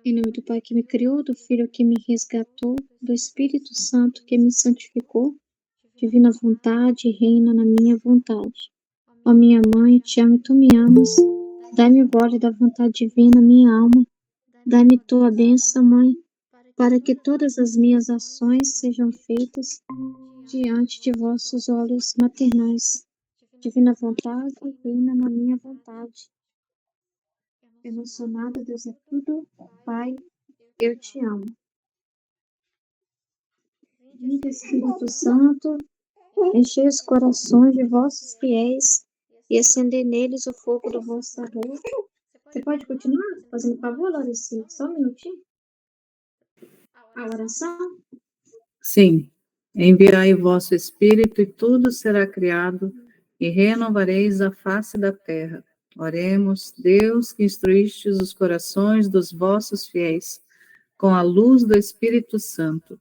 Em nome do Pai que me criou, do Filho que me resgatou, do Espírito Santo que me santificou, divina vontade, reina na minha vontade. Ó minha mãe, te amo e tu me amas. Dai-me o gole da vontade divina, minha alma. Dai-me tua bênção, mãe, para que todas as minhas ações sejam feitas diante de vossos olhos maternais. Divina vontade, reina na minha vontade. Eu não sou nada, Deus é tudo. Pai, eu te amo. Vinde, Espírito Santo, enchei os corações de vossos fiéis e acendei neles o fogo do vosso amor. Você pode continuar fazendo favor, Larissa? Só um minutinho. A oração? Sim. Enviai o vosso Espírito e tudo será criado e renovareis a face da terra. Oremos, Deus, que instruístes os corações dos vossos fiéis com a luz do Espírito Santo.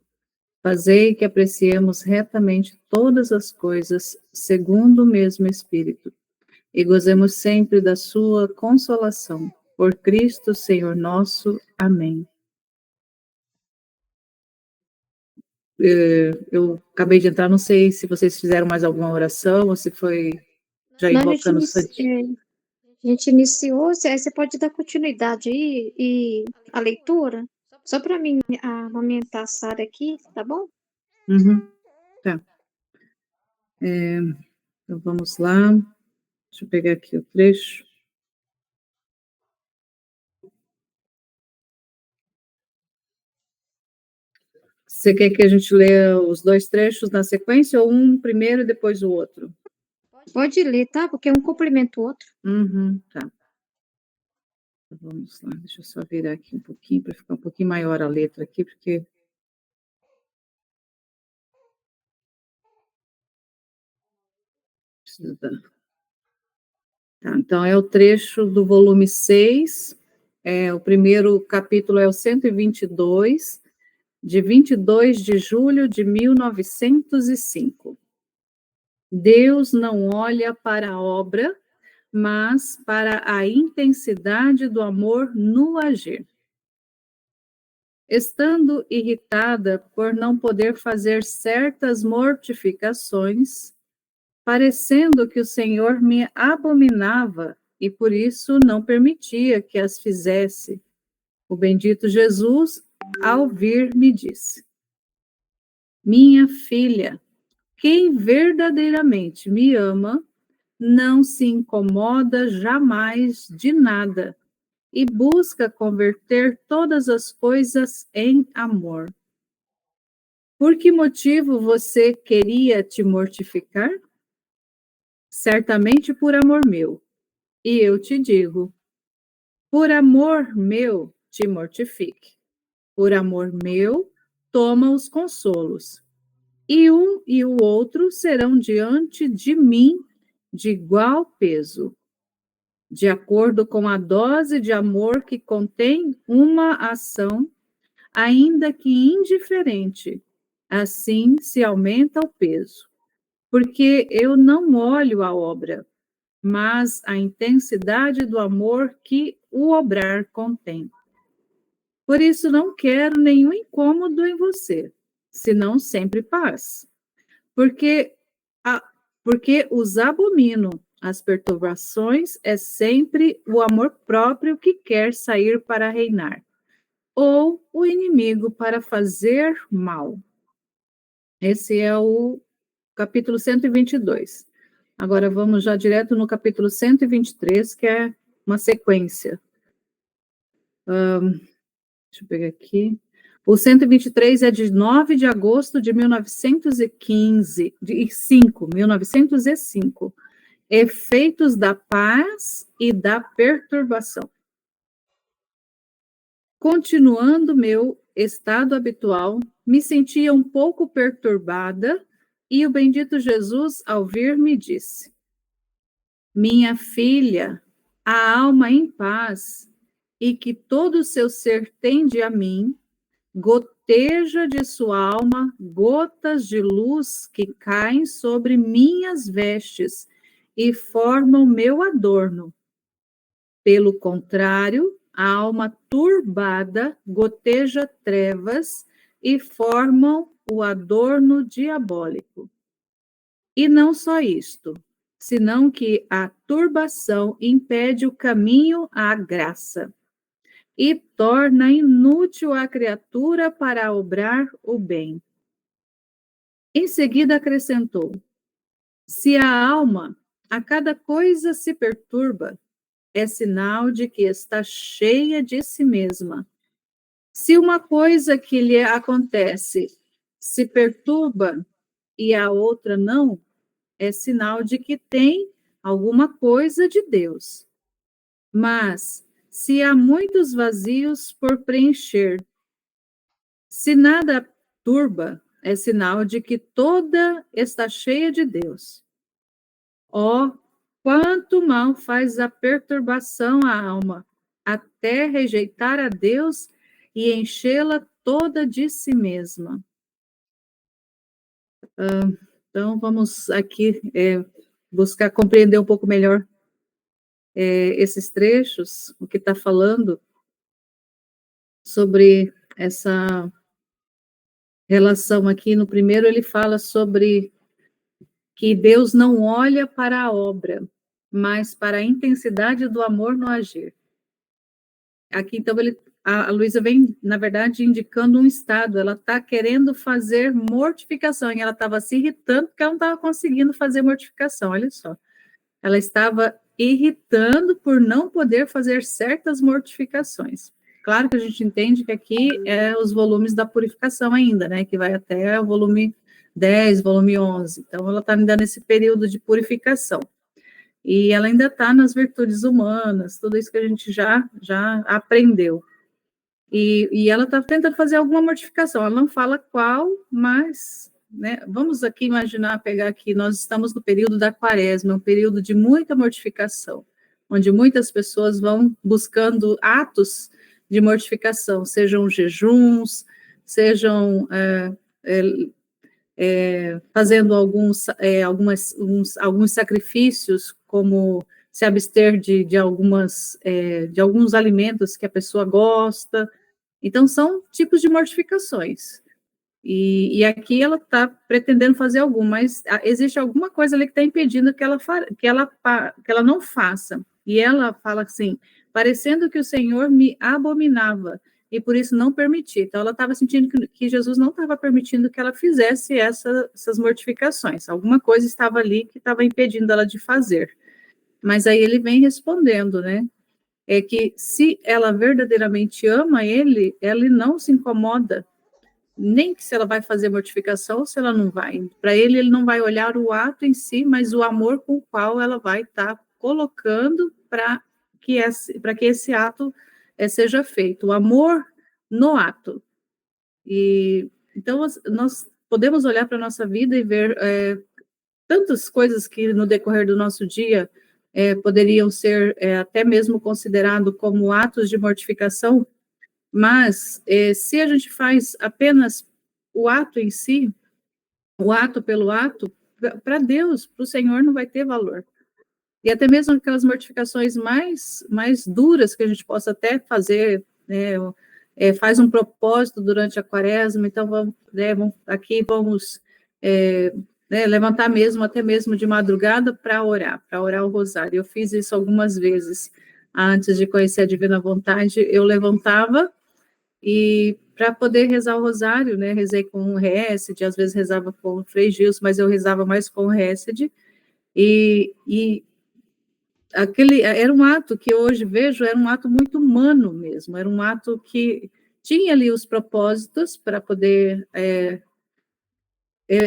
Fazei que apreciemos retamente todas as coisas segundo o mesmo Espírito e gozemos sempre da sua consolação. Por Cristo, Senhor nosso. Amém. Eu acabei de entrar, não sei se vocês fizeram mais alguma oração ou se foi já invocando o Santinho. A gente iniciou, aí você pode dar continuidade aí e a leitura, só para mim amamentar a Sara aqui, tá bom? Uhum, tá. Então vamos lá. Deixa eu pegar aqui o trecho. Você quer que a gente leia os dois trechos na sequência ou um primeiro e depois o outro? Pode ler, tá? Porque um complementa o outro. Tá. Vamos lá, deixa eu só virar aqui um pouquinho para ficar um pouquinho maior a letra aqui, porque precisa dar. Tá, então é o trecho do volume 6, o primeiro capítulo é o 122, de 22 de julho de 1905. Deus não olha para a obra, mas para a intensidade do amor no agir. Estando irritada por não poder fazer certas mortificações, parecendo que o Senhor me abominava e por isso não permitia que as fizesse, o bendito Jesus, ao vir, me disse: Minha filha, quem verdadeiramente me ama, não se incomoda jamais de nada e busca converter todas as coisas em amor. Por que motivo você queria te mortificar? Certamente por amor meu. E eu te digo, por amor meu te mortifique. Por amor meu, toma os consolos. E um e o outro serão diante de mim de igual peso, de acordo com a dose de amor que contém uma ação, ainda que indiferente. Assim se aumenta o peso, porque eu não olho a obra, mas a intensidade do amor que o obrar contém. Por isso não quero nenhum incômodo em você, senão sempre paz. Porque os abomino. As perturbações é sempre o amor próprio que quer sair para reinar, ou o inimigo para fazer mal. Esse é o capítulo 122. Agora vamos já direto no capítulo 123, que é uma sequência. Deixa eu pegar aqui. O 123 é de 9 de agosto de 1905. Efeitos da paz e da perturbação. Continuando meu estado habitual, me sentia um pouco perturbada e o bendito Jesus, ao vir, me disse: Minha filha, a alma em paz e que todo o seu ser tende a mim, goteja de sua alma gotas de luz que caem sobre minhas vestes e formam meu adorno. Pelo contrário, a alma turbada goteja trevas e formam o adorno diabólico. E não só isto, senão que a turbação impede o caminho à graça e torna inútil a criatura para obrar o bem. Em seguida acrescentou: se a alma a cada coisa se perturba, é sinal de que está cheia de si mesma. Se uma coisa que lhe acontece se perturba e a outra não, é sinal de que tem alguma coisa de Deus. Mas, se há muitos vazios por preencher, se nada turba, é sinal de que toda está cheia de Deus. Ó, quanto mal faz a perturbação à alma, até rejeitar a Deus e enchê-la toda de si mesma. Então, vamos aqui buscar compreender um pouco melhor esses trechos, o que está falando sobre essa relação aqui. No primeiro, ele fala sobre que Deus não olha para a obra, mas para a intensidade do amor no agir. Aqui, então, a Luísa vem, na verdade, indicando um estado. Ela está querendo fazer mortificação, e ela estava se irritando porque ela não estava conseguindo fazer mortificação, olha só. Ela estava irritando por não poder fazer certas mortificações. Claro que a gente entende que aqui é os volumes da purificação ainda, né? Que vai até o volume 10, volume 11. Então, ela está ainda nesse período de purificação. E ela ainda está nas virtudes humanas, tudo isso que a gente já aprendeu. E ela está tentando fazer alguma mortificação. Ela não fala qual, mas... né, vamos aqui imaginar, pegar aqui, nós estamos no período da quaresma, um período de muita mortificação, onde muitas pessoas vão buscando atos de mortificação, sejam jejuns, sejam fazendo alguns sacrifícios, como se abster de alguns alimentos que a pessoa gosta. Então, são tipos de mortificações. E aqui ela está pretendendo fazer algum, mas existe alguma coisa ali que está impedindo que ela não faça. E ela fala assim, parecendo que o Senhor me abominava, e por isso não permiti. Então, ela estava sentindo que Jesus não estava permitindo que ela fizesse essas mortificações. Alguma coisa estava ali que estava impedindo ela de fazer. Mas aí ele vem respondendo, né? É que se ela verdadeiramente ama ele, ela não se incomoda, nem que se ela vai fazer mortificação ou se ela não vai. Para ele não vai olhar o ato em si, mas o amor com o qual ela vai estar colocando para que esse ato seja feito. O amor no ato. E então nós podemos olhar para a nossa vida e ver tantas coisas que no decorrer do nosso dia poderiam ser até mesmo considerados como atos de mortificação, mas se a gente faz apenas o ato em si, o ato pelo ato, para Deus, para o Senhor, não vai ter valor. E até mesmo aquelas mortificações mais duras que a gente possa até fazer, né, faz um propósito durante a quaresma, então vamos levantar mesmo, até mesmo de madrugada, para orar o rosário. Eu fiz isso algumas vezes, antes de conhecer a Divina Vontade, eu levantava, e para poder rezar o rosário, né, rezei com o Récide, às vezes rezava com o Frei Gilson, mas eu rezava mais com o Récide, e aquele era um ato que hoje vejo, era um ato muito humano mesmo, era um ato que tinha ali os propósitos para poder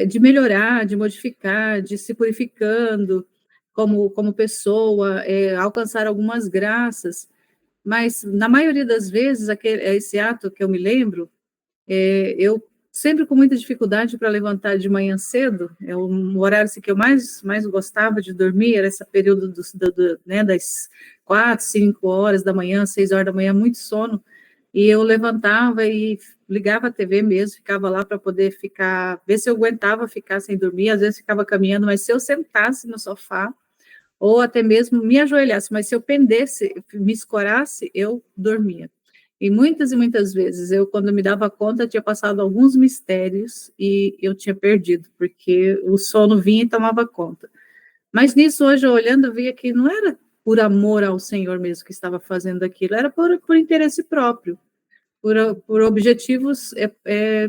de melhorar, de modificar, de se purificando como pessoa, alcançar algumas graças, mas na maioria das vezes, esse ato que eu me lembro, eu sempre com muita dificuldade para levantar de manhã cedo, é o horário assim, que eu mais gostava de dormir, era esse período né, das 4, 5 horas da manhã, 6 horas da manhã, muito sono, e eu levantava e ligava a TV mesmo, ficava lá para poder ver se eu aguentava ficar sem dormir, às vezes ficava caminhando, mas se eu sentasse no sofá, ou até mesmo me ajoelhasse, mas se eu pendesse, me escorasse, eu dormia. E muitas vezes, eu, quando me dava conta, tinha passado alguns mistérios e eu tinha perdido, porque o sono vinha e tomava conta. Mas nisso, hoje, olhando, eu via que não era por amor ao Senhor mesmo que estava fazendo aquilo, era por interesse próprio, por objetivos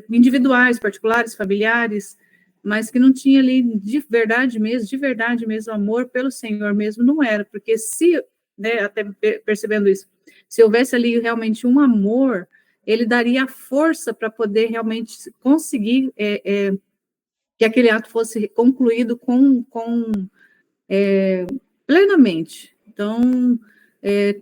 individuais, particulares, familiares, mas que não tinha ali de verdade mesmo, amor pelo Senhor mesmo, não era, porque se, né, até percebendo isso, se houvesse ali realmente um amor, ele daria força para poder realmente conseguir que aquele ato fosse concluído plenamente. Então,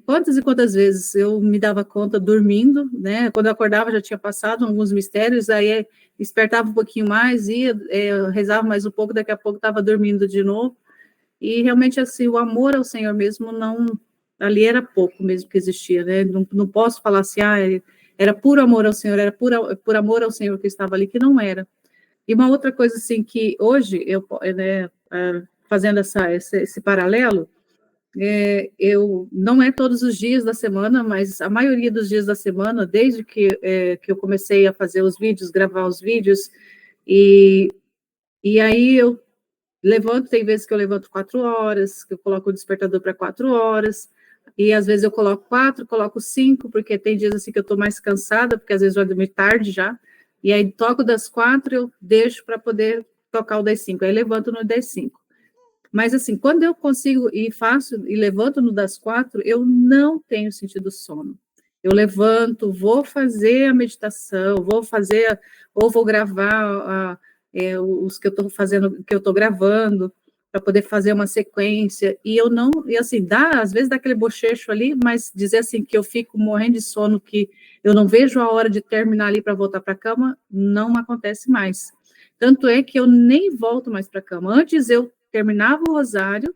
quantas e quantas vezes eu me dava conta dormindo, né? Quando eu acordava já tinha passado alguns mistérios, aí despertava um pouquinho mais, ia, rezava mais um pouco, daqui a pouco estava dormindo de novo. E realmente assim, o amor ao Senhor mesmo não, ali era pouco mesmo que existia, né? Não posso falar assim, era puro amor ao Senhor, era por amor ao Senhor que estava ali, que não era. E uma outra coisa assim que hoje eu, né, fazendo esse paralelo, eu não é todos os dias da semana, mas a maioria dos dias da semana, desde que eu comecei a fazer os vídeos, gravar os vídeos, e, e aí eu levanto, tem vezes que eu levanto 4 horas, que eu coloco o despertador para 4 horas, e às vezes eu coloco 4, coloco 5, porque tem dias assim que eu estou mais cansada, porque às vezes vai dormir tarde já, e aí toco das 4, eu deixo para poder tocar o das 5, aí levanto no das 5. Mas, assim, quando eu consigo e faço e levanto no das 4, eu não tenho sentido sono. Eu levanto, vou fazer a meditação, vou fazer, ou vou gravar os que eu estou fazendo, que eu estou gravando, para poder fazer uma sequência. E eu não, e assim, às vezes dá aquele bochecho ali, mas dizer assim que eu fico morrendo de sono, que eu não vejo a hora de terminar ali para voltar para a cama, não acontece mais. Tanto é que eu nem volto mais para a cama. Antes eu terminava o rosário,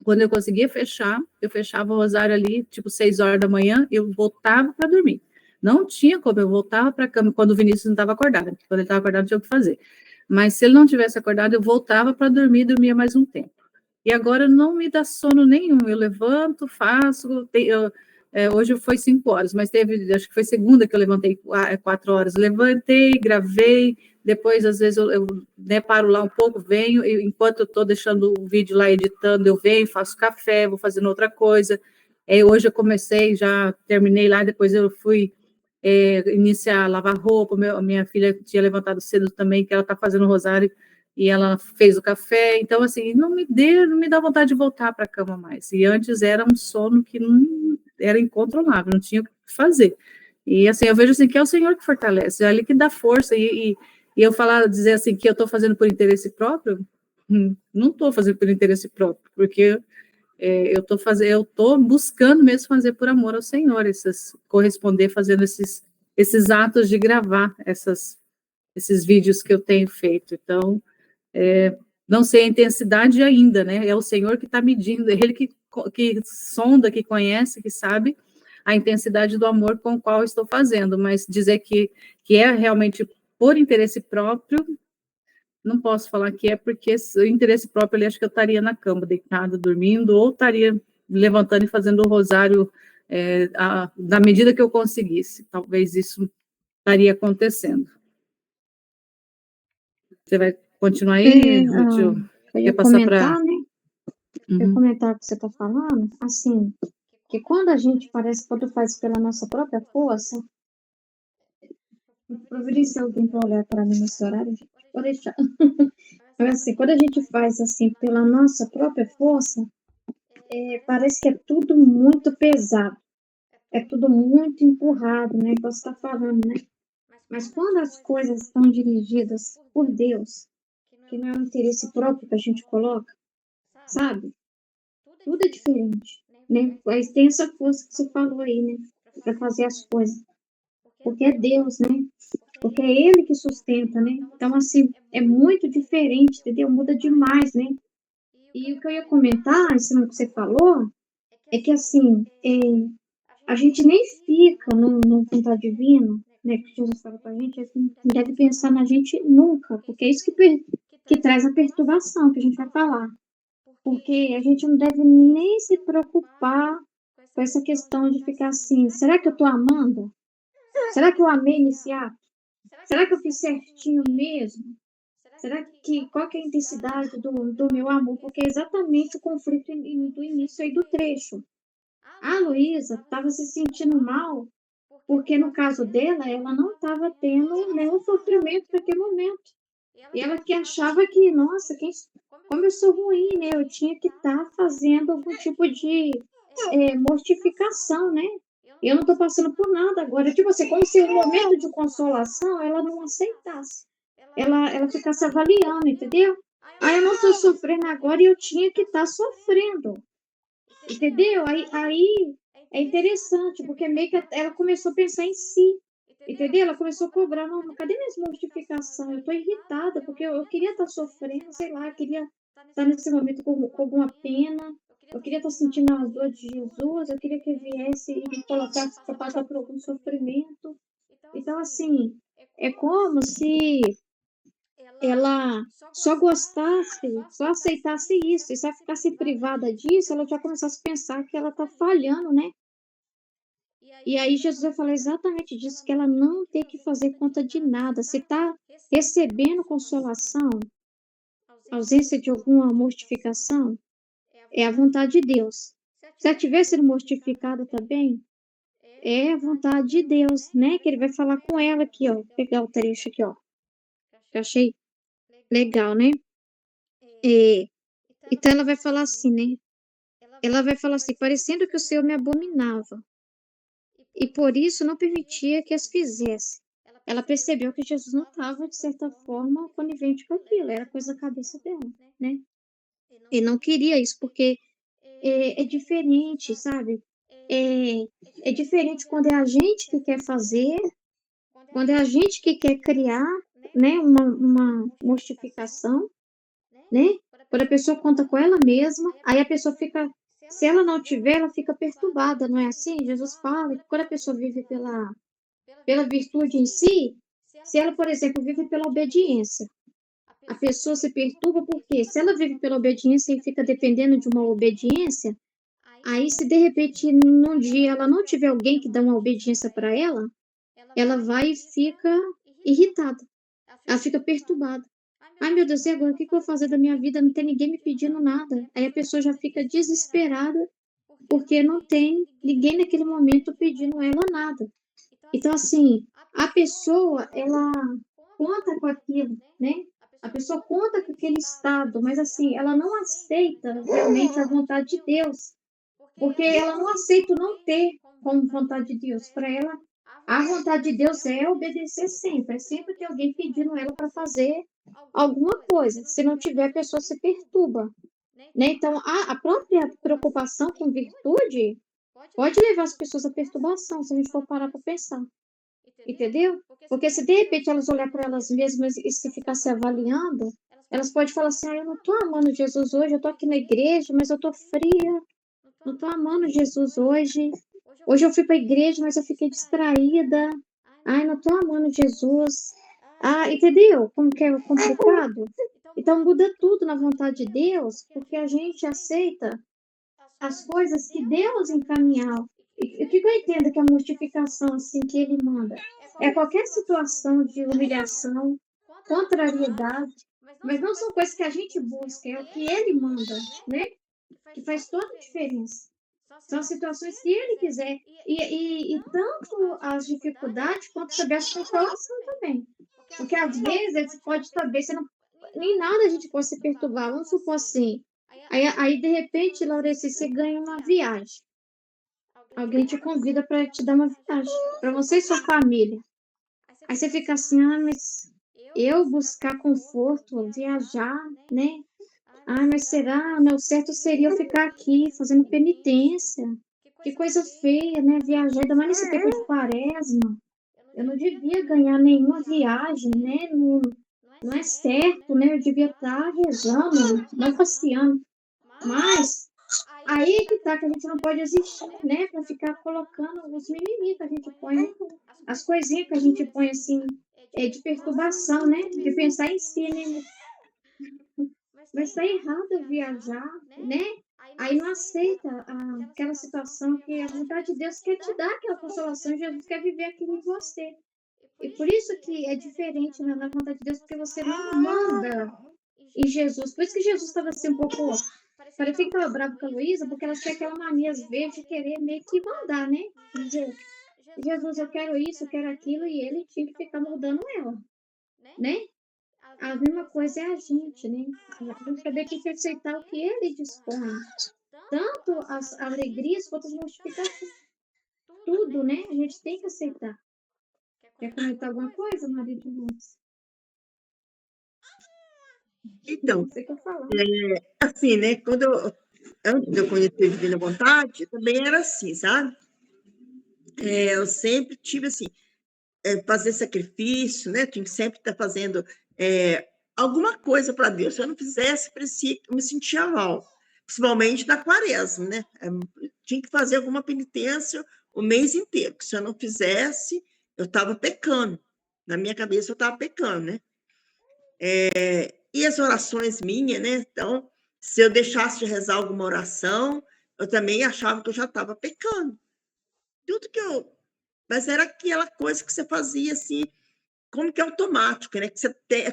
quando eu conseguia fechar, eu fechava o rosário ali, tipo 6 horas da manhã, eu voltava para dormir. Não tinha como, eu voltava para a cama quando o Vinícius não estava acordado, porque quando ele estava acordado tinha o que fazer. Mas se ele não tivesse acordado, eu voltava para dormir, dormia mais um tempo. E agora não me dá sono nenhum, eu levanto, faço, hoje foi 5 horas, mas teve, acho que foi segunda que eu levantei 4 horas, levantei, gravei, depois às vezes eu né, paro lá um pouco, venho, e enquanto eu estou deixando o vídeo lá editando, eu venho, faço café, vou fazendo outra coisa, hoje eu comecei, já terminei lá, depois eu fui iniciar a lavar roupa, minha filha tinha levantado cedo também, que ela está fazendo rosário, e ela fez o café, então assim, não me dá vontade de voltar para a cama mais, e antes era um sono que não era incontrolável, não tinha o que fazer, e assim, eu vejo assim, que é o Senhor que fortalece, é Ele que dá força, e eu dizer assim, que eu estou fazendo por interesse próprio, não estou fazendo por interesse próprio, porque eu estou buscando mesmo fazer por amor ao Senhor, corresponder fazendo esses atos de gravar esses vídeos que eu tenho feito. Então, não sei a intensidade ainda, né? É o Senhor que está medindo, é Ele que sonda, que conhece, que sabe a intensidade do amor com o qual estou fazendo, mas dizer que é realmente por interesse próprio, não posso falar que é porque o interesse próprio, ele acho que eu estaria na cama, deitada, dormindo, ou estaria levantando e fazendo o rosário na medida que eu conseguisse. Talvez isso estaria acontecendo. Você vai continuar aí, Ruth? Eu ia comentar, né? Eu ia comentar o que você está falando, assim, que quando a gente quando faz pela nossa própria força, providencia alguém para olhar para mim nesse horário, gente, pode deixar. Mas assim, quando a gente faz assim pela nossa própria força, parece que é tudo muito pesado, é tudo muito empurrado, né? Que você está falando, né? Mas quando as coisas estão dirigidas por Deus, que não é um interesse próprio que a gente coloca, sabe? Tudo é diferente, né? Mas tem essa força que você falou aí, né? Para fazer as coisas. Porque é Deus, né? Porque é Ele que sustenta, né? Então, assim, é muito diferente, entendeu? Muda demais, né? E o que eu ia comentar, em cima do que você falou, é que, assim, a gente nem fica no vontade divino, né? Que Jesus fala pra gente, assim, não deve pensar na gente nunca, porque é isso que traz a perturbação que a gente vai falar. porque a gente não deve nem se preocupar com essa questão de ficar assim: será que eu estou amando? Será que eu amei nesse ato? Será que eu fiz certinho mesmo? Será que qual que é a intensidade do meu amor? Porque é exatamente o conflito do início aí do trecho. A Luísa estava se sentindo mal, porque no caso dela, ela não estava tendo nenhum sofrimento naquele momento. E ela que achava que, nossa, como eu sou ruim, né? Eu tinha que estar fazendo algum tipo de mortificação, né? Eu não estou passando por nada agora. Tipo assim, como se o momento de consolação ela não aceitasse. Ela ficasse avaliando, entendeu? Ah, eu não estou sofrendo agora e eu tinha que estar sofrendo. Entendeu? Aí é interessante, porque meio que ela começou a pensar em si. Entendeu? Ela começou a cobrar, não, cadê minha mortificação? Eu estou irritada, porque eu queria estar sofrendo, sei lá, eu queria estar nesse momento com alguma pena, eu queria estar sentindo a dor de Jesus, eu queria que ele viesse e me colocasse para passar por algum sofrimento. Então, assim, é como se ela só gostasse, só aceitasse isso, e se ela ficasse privada disso, ela já começasse a pensar que ela está falhando, né? E aí Jesus vai falar exatamente disso, que ela não tem que fazer conta de nada. Se está recebendo consolação, ausência de alguma mortificação, é a vontade de Deus. Se ela estiver sendo mortificada também, é a vontade de Deus, né? Que ele vai falar com ela aqui, ó. Vou pegar o trecho aqui, ó. Que eu achei legal, né? É, então ela vai falar assim, né? Ela vai falar assim, parecendo que o Senhor me abominava, e por isso não permitia que as fizesse. Ela percebeu que Jesus não estava, de certa forma, conivente com aquilo, era coisa da cabeça dela, né? E não queria isso, porque é diferente, sabe? É, é diferente quando é a gente que quer fazer, quando é a gente que quer criar, né, uma mortificação, né? Quando a pessoa conta com ela mesma, aí a pessoa fica, se ela não tiver, ela fica perturbada, não é assim? Jesus fala que quando a pessoa vive pela virtude em si, se ela, por exemplo, vive pela obediência, a pessoa se perturba porque se ela vive pela obediência e fica dependendo de uma obediência, aí se de repente num dia ela não tiver alguém que dá uma obediência para ela vai e fica irritada, ela fica perturbada. Ai, meu Deus, e agora o que eu vou fazer da minha vida? Não tem ninguém me pedindo nada. Aí a pessoa já fica desesperada porque não tem ninguém naquele momento pedindo ela nada. Então, assim, a pessoa, ela conta com aquilo, né? A pessoa conta com aquele estado, mas assim, ela não aceita realmente a vontade de Deus, porque ela não aceita o não ter como vontade de Deus. Para ela, a vontade de Deus é obedecer sempre, é sempre ter alguém pedindo ela para fazer alguma coisa. Se não tiver, a pessoa se perturba, né? Então, a própria preocupação com virtude pode levar as pessoas à perturbação, se a gente for parar para pensar. Entendeu? Porque se de repente elas olhar para elas mesmas e se ficar se avaliando, elas podem falar assim: ah, eu não estou amando Jesus hoje, eu estou aqui na igreja, mas eu estou fria, não estou amando Jesus hoje. Hoje eu fui para a igreja, mas eu fiquei distraída. Ai, não estou amando Jesus. Ah, entendeu? Como que é complicado? Então muda tudo na vontade de Deus, porque a gente aceita as coisas que Deus encaminhar. E o que eu entendo que a mortificação assim que ele manda é qualquer situação de humilhação, contrariedade, mas não são coisas que a gente busca, é o que ele manda, né? Que faz toda a diferença. São situações que ele quiser. E tanto as dificuldades quanto também as consolação também. Porque às vezes você pode saber, você não, nem nada a gente pode se perturbar. Vamos supor assim. Aí de repente, Laureci, você ganha uma viagem. Alguém te convida para te dar uma viagem, para você e sua família. Aí você fica assim, ah, mas eu buscar conforto, viajar, né? Ah, mas será? Não, o certo seria eu ficar aqui fazendo penitência. Que coisa feia, né? Viajar, ainda mais nesse tempo de quaresma. Eu não devia ganhar nenhuma viagem, né? Não, não é certo, né? Eu devia estar rezando, não passeando. Mas aí que tá, que a gente não pode existir, né? Para ficar colocando os mimimi que a gente põe, as coisinhas que a gente põe assim, de perturbação, né? De pensar em si, né? mas está errado eu viajar, né? Aí não aceita aquela situação que a vontade de Deus quer te dar aquela consolação, Jesus quer viver aquilo em você. E por isso que é diferente na vontade de Deus, porque você não manda em Jesus. Por isso que Jesus estava assim um pouco. Parecia que estava bravo com a Luísa, porque ela tinha aquela mania, às vezes, de querer meio que mandar, né? Dizer, Jesus, eu quero isso, eu quero aquilo, e ele tinha que ficar mudando ela, né? A mesma coisa é a gente, né? A gente tem que aceitar o que ele dispõe. Tanto as alegrias quanto as mortificações. Tudo, né? A gente tem que aceitar. Quer comentar alguma coisa, Maria de Lourdes? Então, Você quer falar? assim, né? Antes de eu conhecer a Divina Vontade, eu também era assim, sabe? Eu sempre tive assim, fazer sacrifício, né? Tinha que sempre estar fazendo alguma coisa para Deus. Se eu não fizesse, parecia que eu me sentia mal, principalmente na quaresma, né? Tinha que fazer alguma penitência o mês inteiro, porque se eu não fizesse, eu estava pecando. Na minha cabeça, eu estava pecando, né? E as orações minhas, né? Então, se eu deixasse de rezar alguma oração, eu também achava que eu já estava pecando. Tudo que eu. Mas era aquela coisa que você fazia assim, como que é automático, né? Que você tem,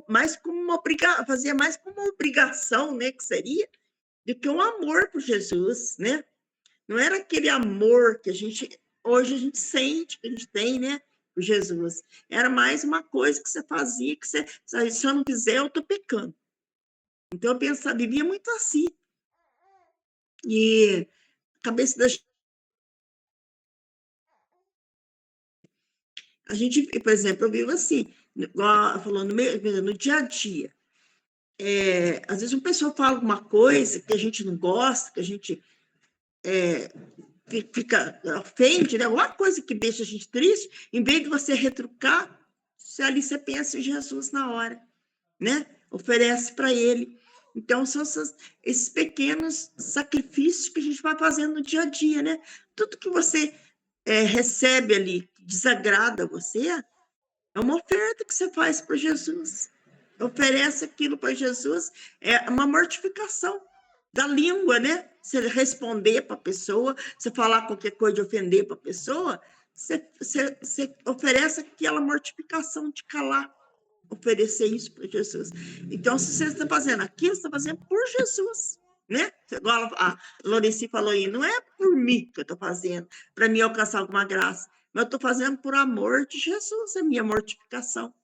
mais como uma fazia mais como uma obrigação, né? Que seria, do que um amor por Jesus, né? Não era aquele amor que hoje a gente sente, que a gente tem, né? Por Jesus. Era mais uma coisa que você fazia, que você, se eu não fizer, eu estou pecando. Então eu pensava, vivia muito assim. E a cabeça da a gente, por exemplo, eu vivo assim, igual falou, no dia a dia. Às vezes uma pessoa fala alguma coisa que a gente não gosta, que a gente fica ofende, né? Alguma coisa que deixa a gente triste, em vez de você retrucar, ali você pensa em Jesus na hora, né? Oferece para ele. Então, são esses pequenos sacrifícios que a gente vai fazendo no dia a dia, né? Tudo que você recebe ali, que desagrada você, é uma oferta que você faz para Jesus. Oferece aquilo para Jesus, é uma mortificação da língua, né? Você responder para a pessoa, você falar qualquer coisa de ofender para a pessoa, você oferece aquela mortificação de calar, oferecer isso para Jesus. Então, se você está fazendo aquilo, você está fazendo por Jesus, né? Igual a Loreci falou aí, não é por mim que eu estou fazendo, para mim alcançar alguma graça, mas eu estou fazendo por amor de Jesus, a minha mortificação.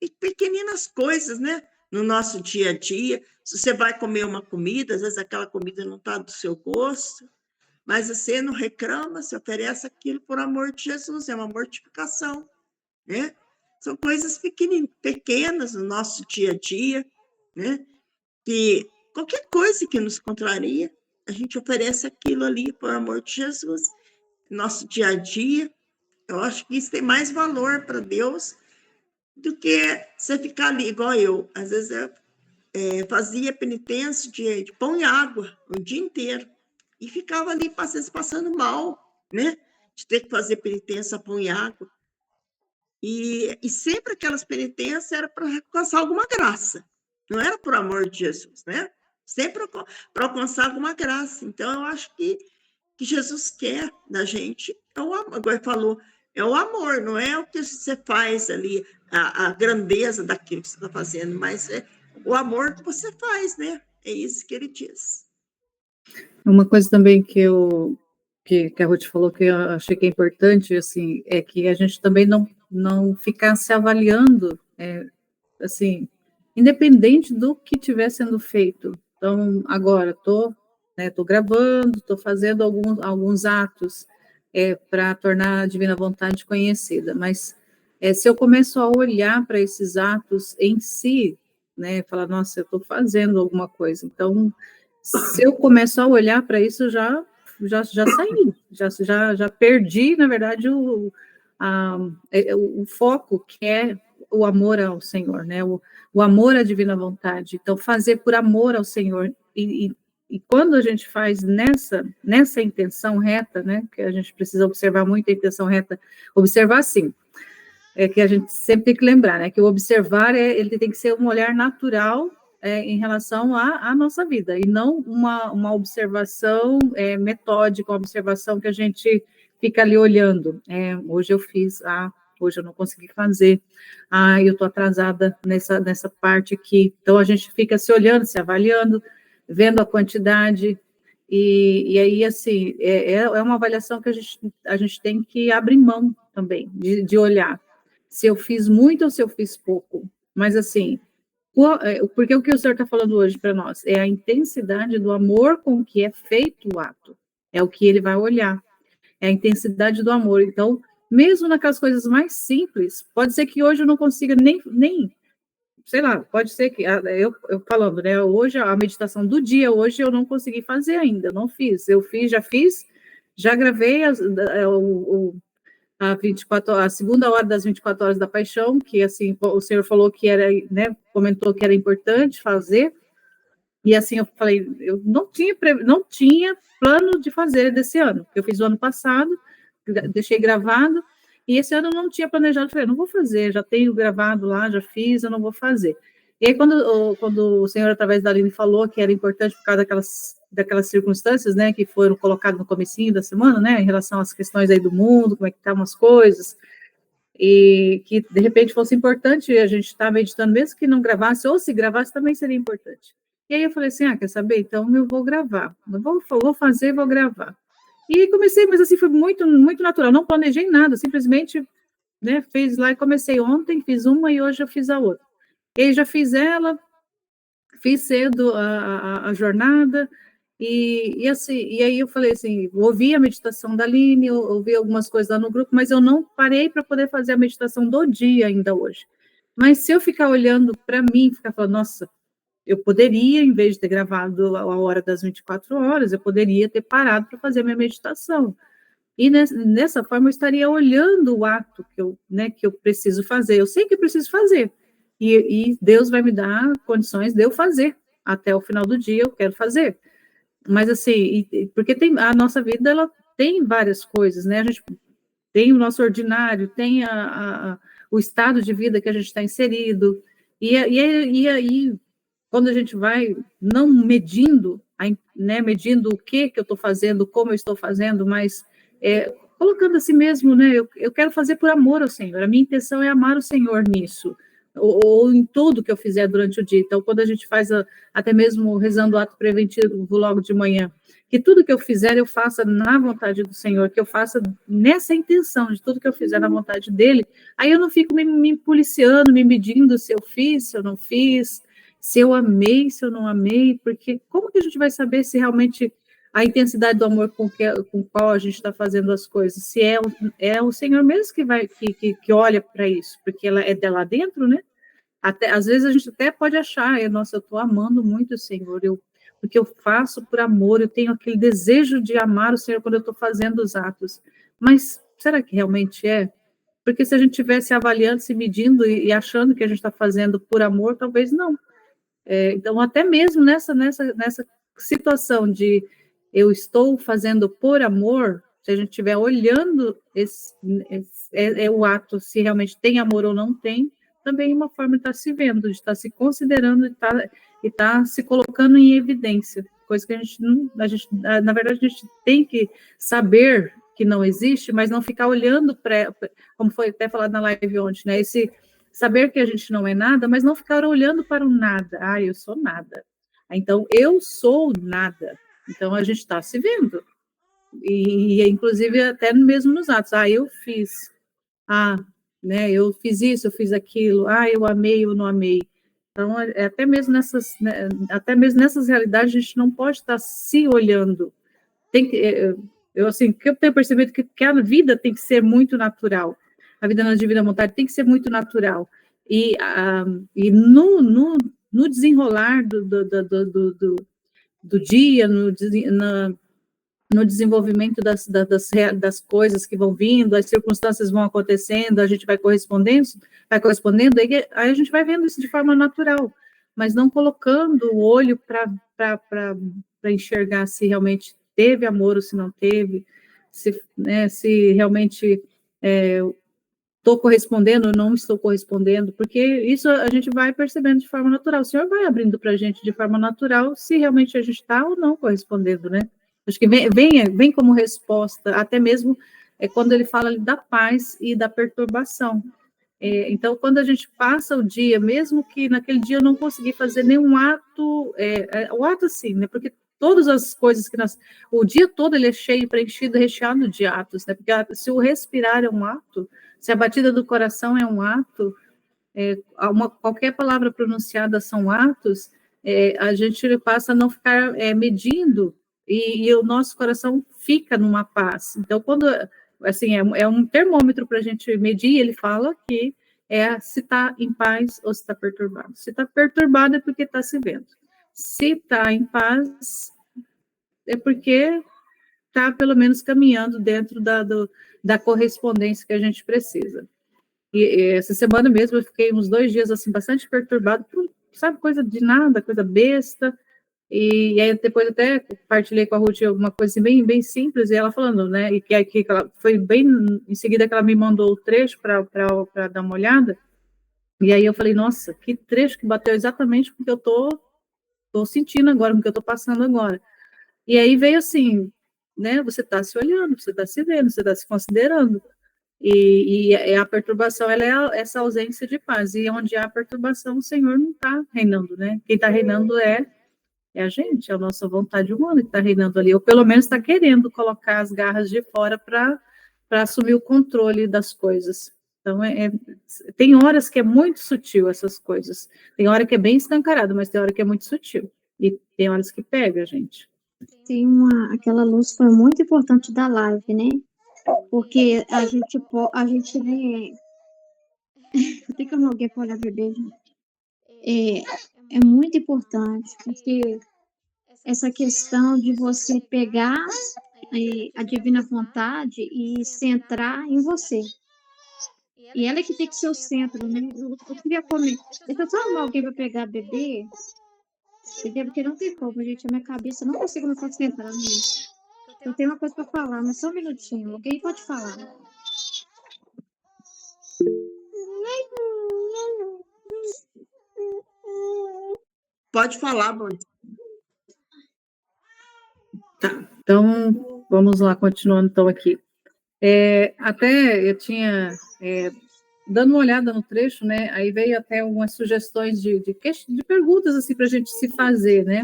E pequeninas coisas, né? No nosso dia a dia, se você vai comer uma comida, às vezes aquela comida não está do seu gosto, mas você não reclama, você oferece aquilo por amor de Jesus, é uma mortificação, né? São coisas pequenas no nosso dia a dia, né? Que qualquer coisa que nos contraria, a gente oferece aquilo ali por amor de Jesus. Nosso dia a dia, eu acho que isso tem mais valor para Deus do que você ficar ali, igual eu. Às vezes eu fazia penitência de pão e água o dia inteiro e ficava ali, às vezes, passando mal, né? De ter que fazer penitência pão e água. E sempre aquelas penitências era para alcançar alguma graça, não era por amor de Jesus, né? Sempre para alcançar alguma graça. Então, eu acho que Jesus quer da gente, agora ele falou, é o amor, não é o que você faz ali, a grandeza daquilo que você está fazendo, mas é o amor que você faz, né? É isso que ele diz. Uma coisa também que a Ruth falou que eu achei que é importante, assim, é que a gente também não ficar se avaliando, assim, independente do que estiver sendo feito. Então, agora, tô gravando, estou fazendo alguns atos para tornar a Divina Vontade conhecida, mas se eu começo a olhar para esses atos em si, né, falar, nossa, eu estou fazendo alguma coisa, então, se eu começo a olhar para isso, já saí, já perdi, na verdade, o foco, que é o amor ao Senhor, né? O amor à divina vontade. Então, fazer por amor ao Senhor. E quando a gente faz nessa intenção reta, né? Que a gente precisa observar muito a intenção reta, observar sim. É que a gente sempre tem que lembrar, né? Que o observar ele tem que ser um olhar natural em relação à nossa vida, e não uma observação metódica, uma observação que a gente fica ali olhando. Hoje eu fiz, hoje eu não consegui fazer, eu estou atrasada nessa parte aqui. Então, a gente fica se olhando, se avaliando, vendo a quantidade, e aí, assim, é uma avaliação que a gente tem que abrir mão também, de olhar se eu fiz muito ou se eu fiz pouco. Mas, assim, porque o que o senhor está falando hoje para nós é a intensidade do amor com que é feito o ato, é o que ele vai olhar, é a intensidade do amor. Então, mesmo naquelas coisas mais simples, pode ser que hoje eu não consiga nem sei lá, pode ser que, eu falando, né, hoje, a meditação do dia, hoje eu não consegui fazer ainda, não fiz, já gravei a segunda hora das 24 horas da paixão, que, assim, o senhor falou que era, né, comentou que era importante fazer, e, assim, eu falei, eu não tinha plano de fazer desse ano, porque eu fiz o ano passado, deixei gravado, e esse ano eu não tinha planejado, falei, não vou fazer, já tenho gravado lá, já fiz, eu não vou fazer. E aí, quando o senhor, através da Aline, falou que era importante por causa daquelas circunstâncias, né, que foram colocadas no comecinho da semana, né, em relação às questões aí do mundo, como é que estavam as coisas, e que, de repente, fosse importante a gente estar meditando, mesmo que não gravasse, ou se gravasse, também seria importante. E aí eu falei assim, quer saber? Então eu vou gravar, eu vou fazer, vou gravar. E comecei, mas assim, foi muito, muito natural, não planejei nada, simplesmente, né, fiz lá e comecei ontem, fiz uma e hoje eu fiz a outra. E aí já fiz ela, fiz cedo a jornada, assim, e aí eu falei assim, ouvi a meditação da Aline, ouvi algumas coisas lá no grupo, mas eu não parei para poder fazer a meditação do dia ainda hoje. Mas se eu ficar olhando para mim, ficar falando, nossa, eu poderia, em vez de ter gravado a hora das 24 horas, eu poderia ter parado para fazer a minha meditação. E nessa forma eu estaria olhando o ato que eu preciso fazer. Eu sei que eu preciso fazer. E Deus vai me dar condições de eu fazer. Até o final do dia eu quero fazer. Mas assim, porque a nossa vida ela tem várias coisas, né? A gente tem o nosso ordinário, tem o estado de vida que a gente está inserido. E aí, quando a gente vai não medindo, né, medindo o que eu estou fazendo, como eu estou fazendo, mas colocando assim mesmo, né, eu quero fazer por amor ao Senhor, a minha intenção é amar o Senhor nisso, ou em tudo que eu fizer durante o dia. Então, quando a gente faz até mesmo rezando o ato preventivo logo de manhã, que tudo que eu fizer, eu faça na vontade do Senhor, que eu faça nessa intenção, de tudo que eu fizer na vontade dEle, aí eu não fico me policiando, me medindo se eu fiz, se eu não fiz, se eu amei, se eu não amei, porque como que a gente vai saber se realmente a intensidade do amor com qual a gente está fazendo as coisas, se é o Senhor mesmo que olha para isso, porque ela é de lá dentro, né? Às vezes a gente até pode achar, nossa, eu estou amando muito o Senhor, porque eu faço por amor, eu tenho aquele desejo de amar o Senhor quando eu estou fazendo os atos, mas será que realmente é? Porque se a gente estivesse avaliando, se medindo e achando que a gente está fazendo por amor, talvez não. Então, até mesmo nessa situação de eu estou fazendo por amor, se a gente estiver olhando o ato, se realmente tem amor ou não tem, também é uma forma de estar se vendo, de estar se considerando e estar se colocando em evidência, coisa que na verdade, a gente tem que saber que não existe, mas não ficar olhando como foi até falado na live ontem, né? Saber que a gente não é nada, mas não ficar olhando para o nada. Eu sou nada. Então, eu sou nada. Então, a gente está se vendo. E, inclusive, até mesmo nos atos. Eu fiz. Né, eu fiz isso, eu fiz aquilo. Eu amei, eu não amei. Então, até mesmo nessas realidades, a gente não pode estar se olhando. Que eu tenho percebido que a vida tem que ser muito natural. A vida na divina vontade tem que ser muito natural. E no desenrolar do dia, no desenvolvimento das coisas que vão vindo, as circunstâncias vão acontecendo, a gente vai correspondendo, aí a gente vai vendo isso de forma natural, mas não colocando o olho para enxergar se realmente teve amor ou se não teve, se realmente estou correspondendo ou não estou correspondendo, porque isso a gente vai percebendo de forma natural. O Senhor vai abrindo para a gente de forma natural se realmente a gente está ou não correspondendo, né? Acho que vem como resposta, até mesmo quando ele fala ali da paz e da perturbação. Então, quando a gente passa o dia, mesmo que naquele dia eu não consegui fazer nenhum ato, o ato sim, né? Porque todas as coisas que o dia todo ele é cheio, preenchido, recheado de atos, né? Porque se o respirar é um ato, se a batida do coração é um ato, qualquer palavra pronunciada são atos, a gente passa a não ficar medindo e o nosso coração fica numa paz. Então, quando assim, é um termômetro para a gente medir, ele fala que se está em paz ou se está perturbado. Se está perturbado é porque está se vendo. Se está em paz, é porque está, pelo menos, caminhando dentro da correspondência que a gente precisa. E essa semana mesmo eu fiquei uns 2 dias, assim, bastante perturbado, sabe, coisa de nada, coisa besta. E aí depois até compartilhei com a Ruth alguma coisa assim, bem, bem simples, e ela falando, né, e que ela foi bem em seguida que ela me mandou o trecho para dar uma olhada, e aí eu falei, nossa, que trecho que bateu exatamente com o que eu tô sentindo agora, com o que eu tô passando agora. E aí veio assim, né, você está se olhando, você está se vendo, você está se considerando, e a perturbação, ela é essa ausência de paz, e onde há perturbação, o Senhor não está reinando, né, quem está reinando é a gente, é a nossa vontade humana que está reinando ali, ou pelo menos está querendo colocar as garras de fora para assumir o controle das coisas. Então, tem horas que é muito sutil essas coisas, tem hora que é bem escancarado, mas tem hora que é muito sutil, e tem horas que pega, gente. Aquela luz foi muito importante da live, né? Porque a gente vê. Tem como alguém para olhar bebê, gente? É muito importante, porque essa questão de você pegar a divina vontade e centrar em você. E ela é que tem que ser o centro, né? Eu queria comer. Deixa eu só arrumar alguém para pegar bebê. Porque não tem como, gente. A minha cabeça não consigo me concentrar nisso. Eu tenho uma coisa para falar, mas só um minutinho. Alguém pode falar. Pode falar, Boni. Tá, então, vamos lá, continuando então aqui. Até eu tinha, dando uma olhada no trecho, né, aí veio até algumas sugestões de perguntas, assim, para a gente se fazer, né,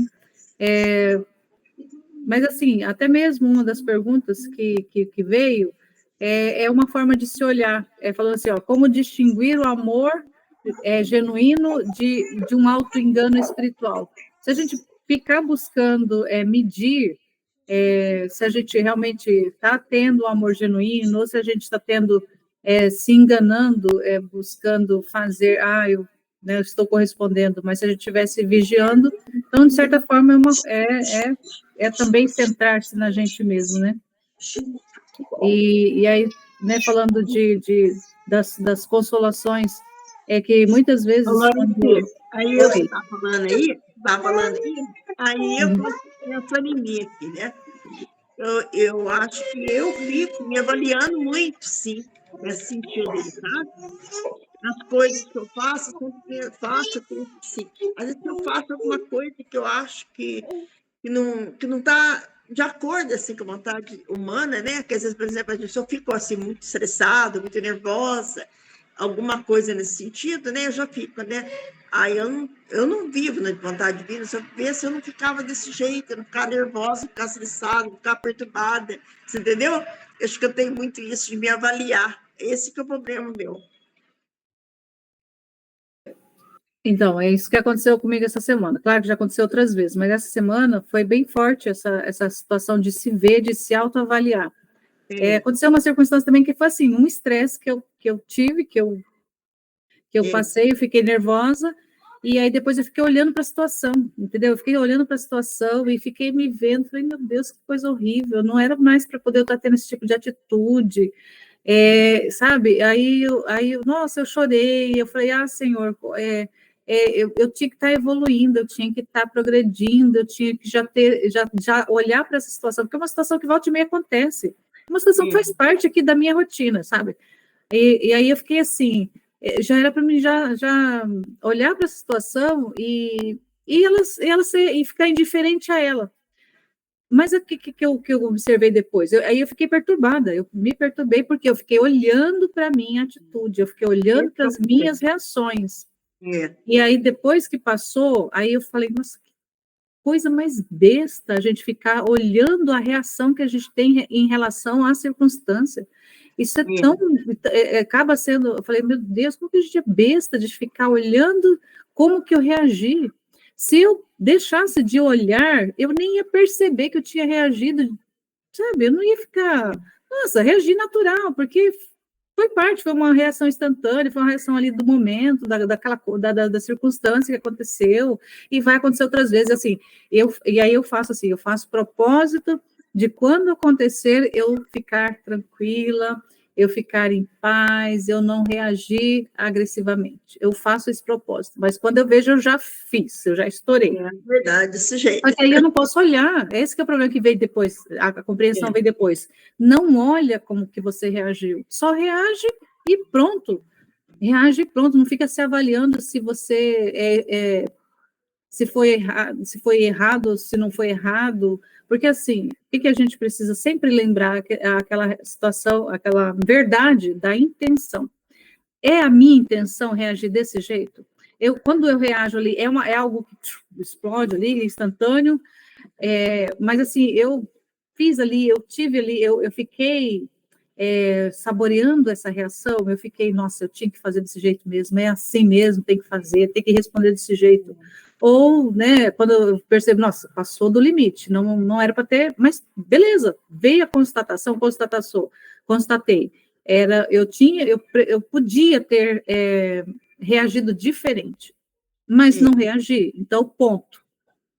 mas, assim, até mesmo uma das perguntas que veio é uma forma de se olhar, falando assim, ó, como distinguir o amor genuíno de um auto-engano espiritual. Se a gente ficar buscando medir se a gente realmente está tendo um amor genuíno, ou se a gente está tendo, se enganando, buscando fazer, eu estou correspondendo, mas se a gente estivesse vigiando, então, de certa forma, é também centrar-se na gente mesmo, né? E aí, né, falando das consolações, que muitas vezes... Aí eu estava falando aí eu estou pensando em mim aqui, né? Eu acho que eu fico me avaliando muito, sim, nesse sentido, sabe? As coisas que eu faço, eu penso assim. Às vezes eu faço alguma coisa que eu acho que não está de acordo assim, com a vontade humana, né? Que às vezes, por exemplo, a gente só fica assim, muito estressada, muito nervosa, alguma coisa nesse sentido, né? Eu já fico, né? Aí eu não vivo na vontade divina, se eu vivesse, eu não ficava desse jeito, eu não ficava nervosa, não ficava estressada, não ficava perturbada, você entendeu? Eu acho que eu tenho muito isso de me avaliar, esse que é o problema meu. Então, é isso que aconteceu comigo essa semana. Claro que já aconteceu outras vezes, mas essa semana foi bem forte essa situação de se ver, de se autoavaliar. Aconteceu uma circunstância também que foi assim, um estresse que eu tive, que eu passei, eu fiquei nervosa, e aí depois eu fiquei olhando para a situação, entendeu? Eu fiquei olhando para a situação e fiquei me vendo, falei, meu Deus, que coisa horrível, não era mais para poder eu estar tendo esse tipo de atitude, sabe? Nossa, eu chorei, eu falei, Senhor, eu tinha que estar evoluindo, eu tinha que estar progredindo, eu tinha que já olhar para essa situação, porque é uma situação que volta e meia acontece, uma situação que faz parte aqui da minha rotina, sabe? E aí eu fiquei assim, já era para mim já olhar para essa situação e ficar indiferente a ela. Mas o que eu observei depois? Aí eu fiquei perturbada, eu me perturbei porque eu fiquei olhando para a minha atitude, eu fiquei olhando para as minhas reações. É. E aí, depois que passou, aí eu falei, nossa, que coisa mais besta a gente ficar olhando a reação que a gente tem em relação à circunstância. Isso é tão. Acaba sendo. Eu falei, meu Deus, como que a gente é besta de ficar olhando como que eu reagi? Se eu deixasse de olhar, eu nem ia perceber que eu tinha reagido, sabe? Eu não ia ficar. Nossa, reagi natural, porque foi uma reação instantânea, foi uma reação ali do momento, da circunstância que aconteceu, e vai acontecer outras vezes, assim, e aí eu faço propósito de quando acontecer, eu ficar tranquila, eu ficar em paz, eu não reagir agressivamente, eu faço esse propósito, mas quando eu vejo, eu já fiz, eu já estourei. É verdade, desse jeito. Mas aí eu não posso olhar, esse que é o problema que veio depois, a compreensão veio depois. Não olha como que você reagiu, só reage e pronto. Reage e pronto, não fica se avaliando se você se foi errado, se não foi errado, porque assim, o que a gente precisa sempre lembrar aquela situação, aquela verdade da intenção. É a minha intenção reagir desse jeito? Quando eu reajo ali, é algo que explode ali, instantâneo, mas assim, eu fiz ali, eu tive ali, eu fiquei saboreando essa reação, eu fiquei, nossa, eu tinha que fazer desse jeito mesmo, é assim mesmo, tem que fazer, tem que responder desse jeito. Ou, né, quando eu percebo, nossa, passou do limite, não era para ter, mas beleza, veio a constatei. Eu podia ter reagido diferente, mas não reagi, então ponto.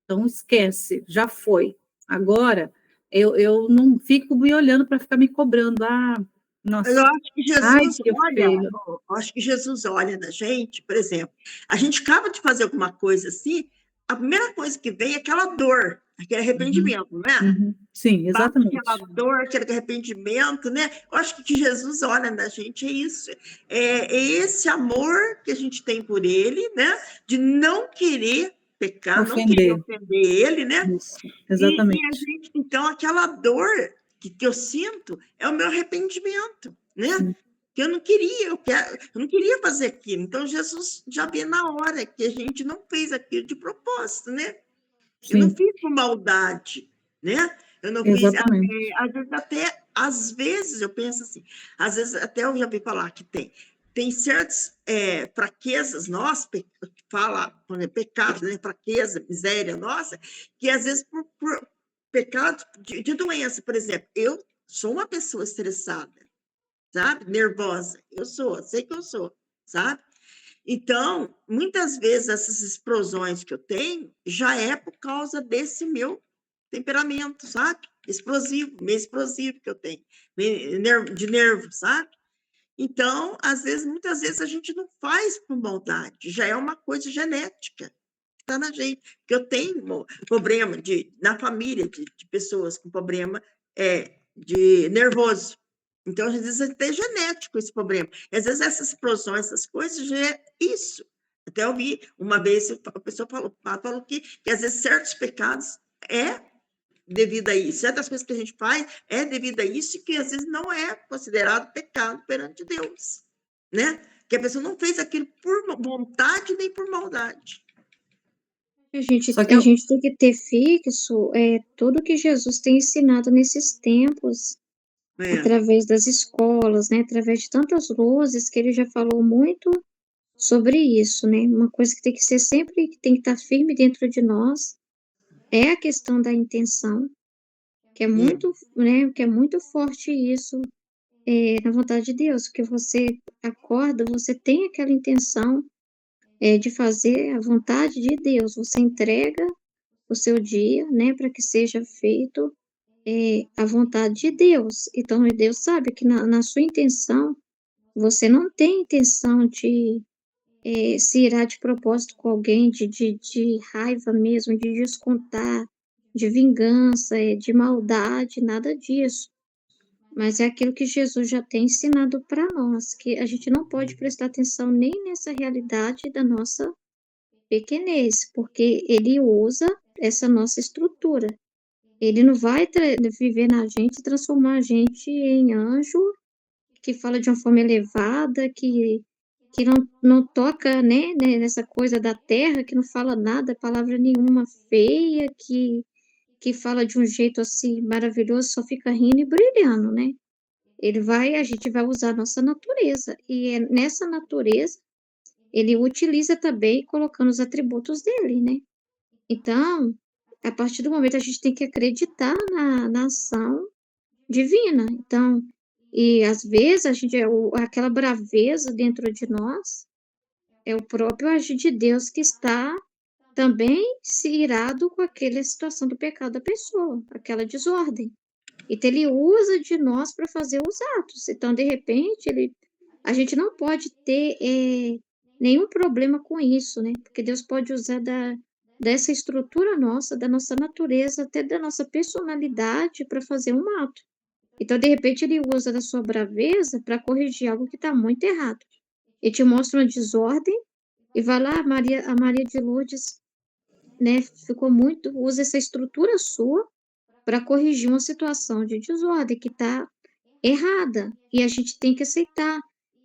Então, esquece, já foi. Agora, eu não fico me olhando para ficar me cobrando. Nossa, Eu acho que ai, Jesus que olha, feio. eu acho que Jesus olha na gente, por exemplo, a gente acaba de fazer alguma coisa assim, a primeira coisa que vem é aquela dor, aquele arrependimento, não é? Sim, Bate exatamente. aquela dor, aquele arrependimento, né? Eu acho que o que Jesus olha na gente é isso, é esse amor que a gente tem por ele, né? De não querer pecar, não querer ofender ele, né? Isso, exatamente. E a gente, então, aquela dor que eu sinto é o meu arrependimento, né? Sim. Que eu não queria fazer aquilo. Então, Jesus já vê na hora que a gente não fez aquilo de propósito, né? Eu não fiz por maldade, né? Eu não fiz, exatamente. às vezes eu penso assim, às vezes até eu já vi falar que tem certas fraquezas nossas, fala, por exemplo, pecado, né? Fraqueza, miséria nossa, que às vezes por pecado de doença, por exemplo, eu sou uma pessoa estressada, sabe? Nervosa, sei que eu sou, sabe? Então, muitas vezes essas explosões que eu tenho já é por causa desse meu temperamento, sabe? Meio explosivo que eu tenho, de nervo, sabe? Então, muitas vezes a gente não faz por maldade, já é uma coisa genética que está na gente. Que eu tenho problema na família de pessoas com problema de nervoso. Então, às vezes, é até genético esse problema. E, às vezes, essas explosões, essas coisas, já é isso. Até eu vi uma vez, a pessoa falou que às vezes, certos pecados é devido a isso. Certas coisas que a gente faz é devido a isso, que às vezes não é considerado pecado perante Deus, né? Que a pessoa não fez aquilo por vontade nem por maldade. A gente tem que ter fixo tudo que Jesus tem ensinado nesses tempos, através das escolas, né? Através de tantas luzes que ele já falou muito sobre isso, né? Uma coisa que tem que ser sempre, que tem que estar firme dentro de nós, é a questão da intenção, que é muito, né? Que é muito forte isso na vontade de Deus, porque você acorda, você tem aquela intenção de fazer a vontade de Deus, você entrega o seu dia, né, para que seja feito a vontade de Deus. Então, Deus sabe que na sua intenção, você não tem intenção de se irar de propósito com alguém, de raiva mesmo, de descontar, de vingança, de maldade, nada disso. mas é aquilo que Jesus já tem ensinado para nós, que a gente não pode prestar atenção nem nessa realidade da nossa pequenez, porque ele usa essa nossa estrutura. Ele não vai viver na gente, transformar a gente em anjo, que fala de uma forma elevada, que não toca, nessa coisa da terra, que não fala nada, palavra nenhuma feia, que fala de um jeito assim maravilhoso, só fica rindo e brilhando, né? A gente vai usar a nossa natureza, e é nessa natureza ele utiliza também colocando os atributos dele, né? Então, a partir do momento a gente tem que acreditar na ação divina. Então, e às vezes a gente aquela braveza dentro de nós é o próprio agir de Deus que está também se irado com aquela situação do pecado da pessoa, aquela desordem. Então ele usa de nós para fazer os atos. Então, de repente, a gente não pode ter nenhum problema com isso, né? Porque Deus pode usar dessa estrutura nossa, da nossa natureza, até da nossa personalidade para fazer um ato. Então, de repente, ele usa da sua braveza para corrigir algo que está muito errado. Ele te mostra uma desordem e vai lá, a Maria de Lourdes, né, usa essa estrutura sua para corrigir uma situação de desordem que está errada, e a gente tem que aceitar.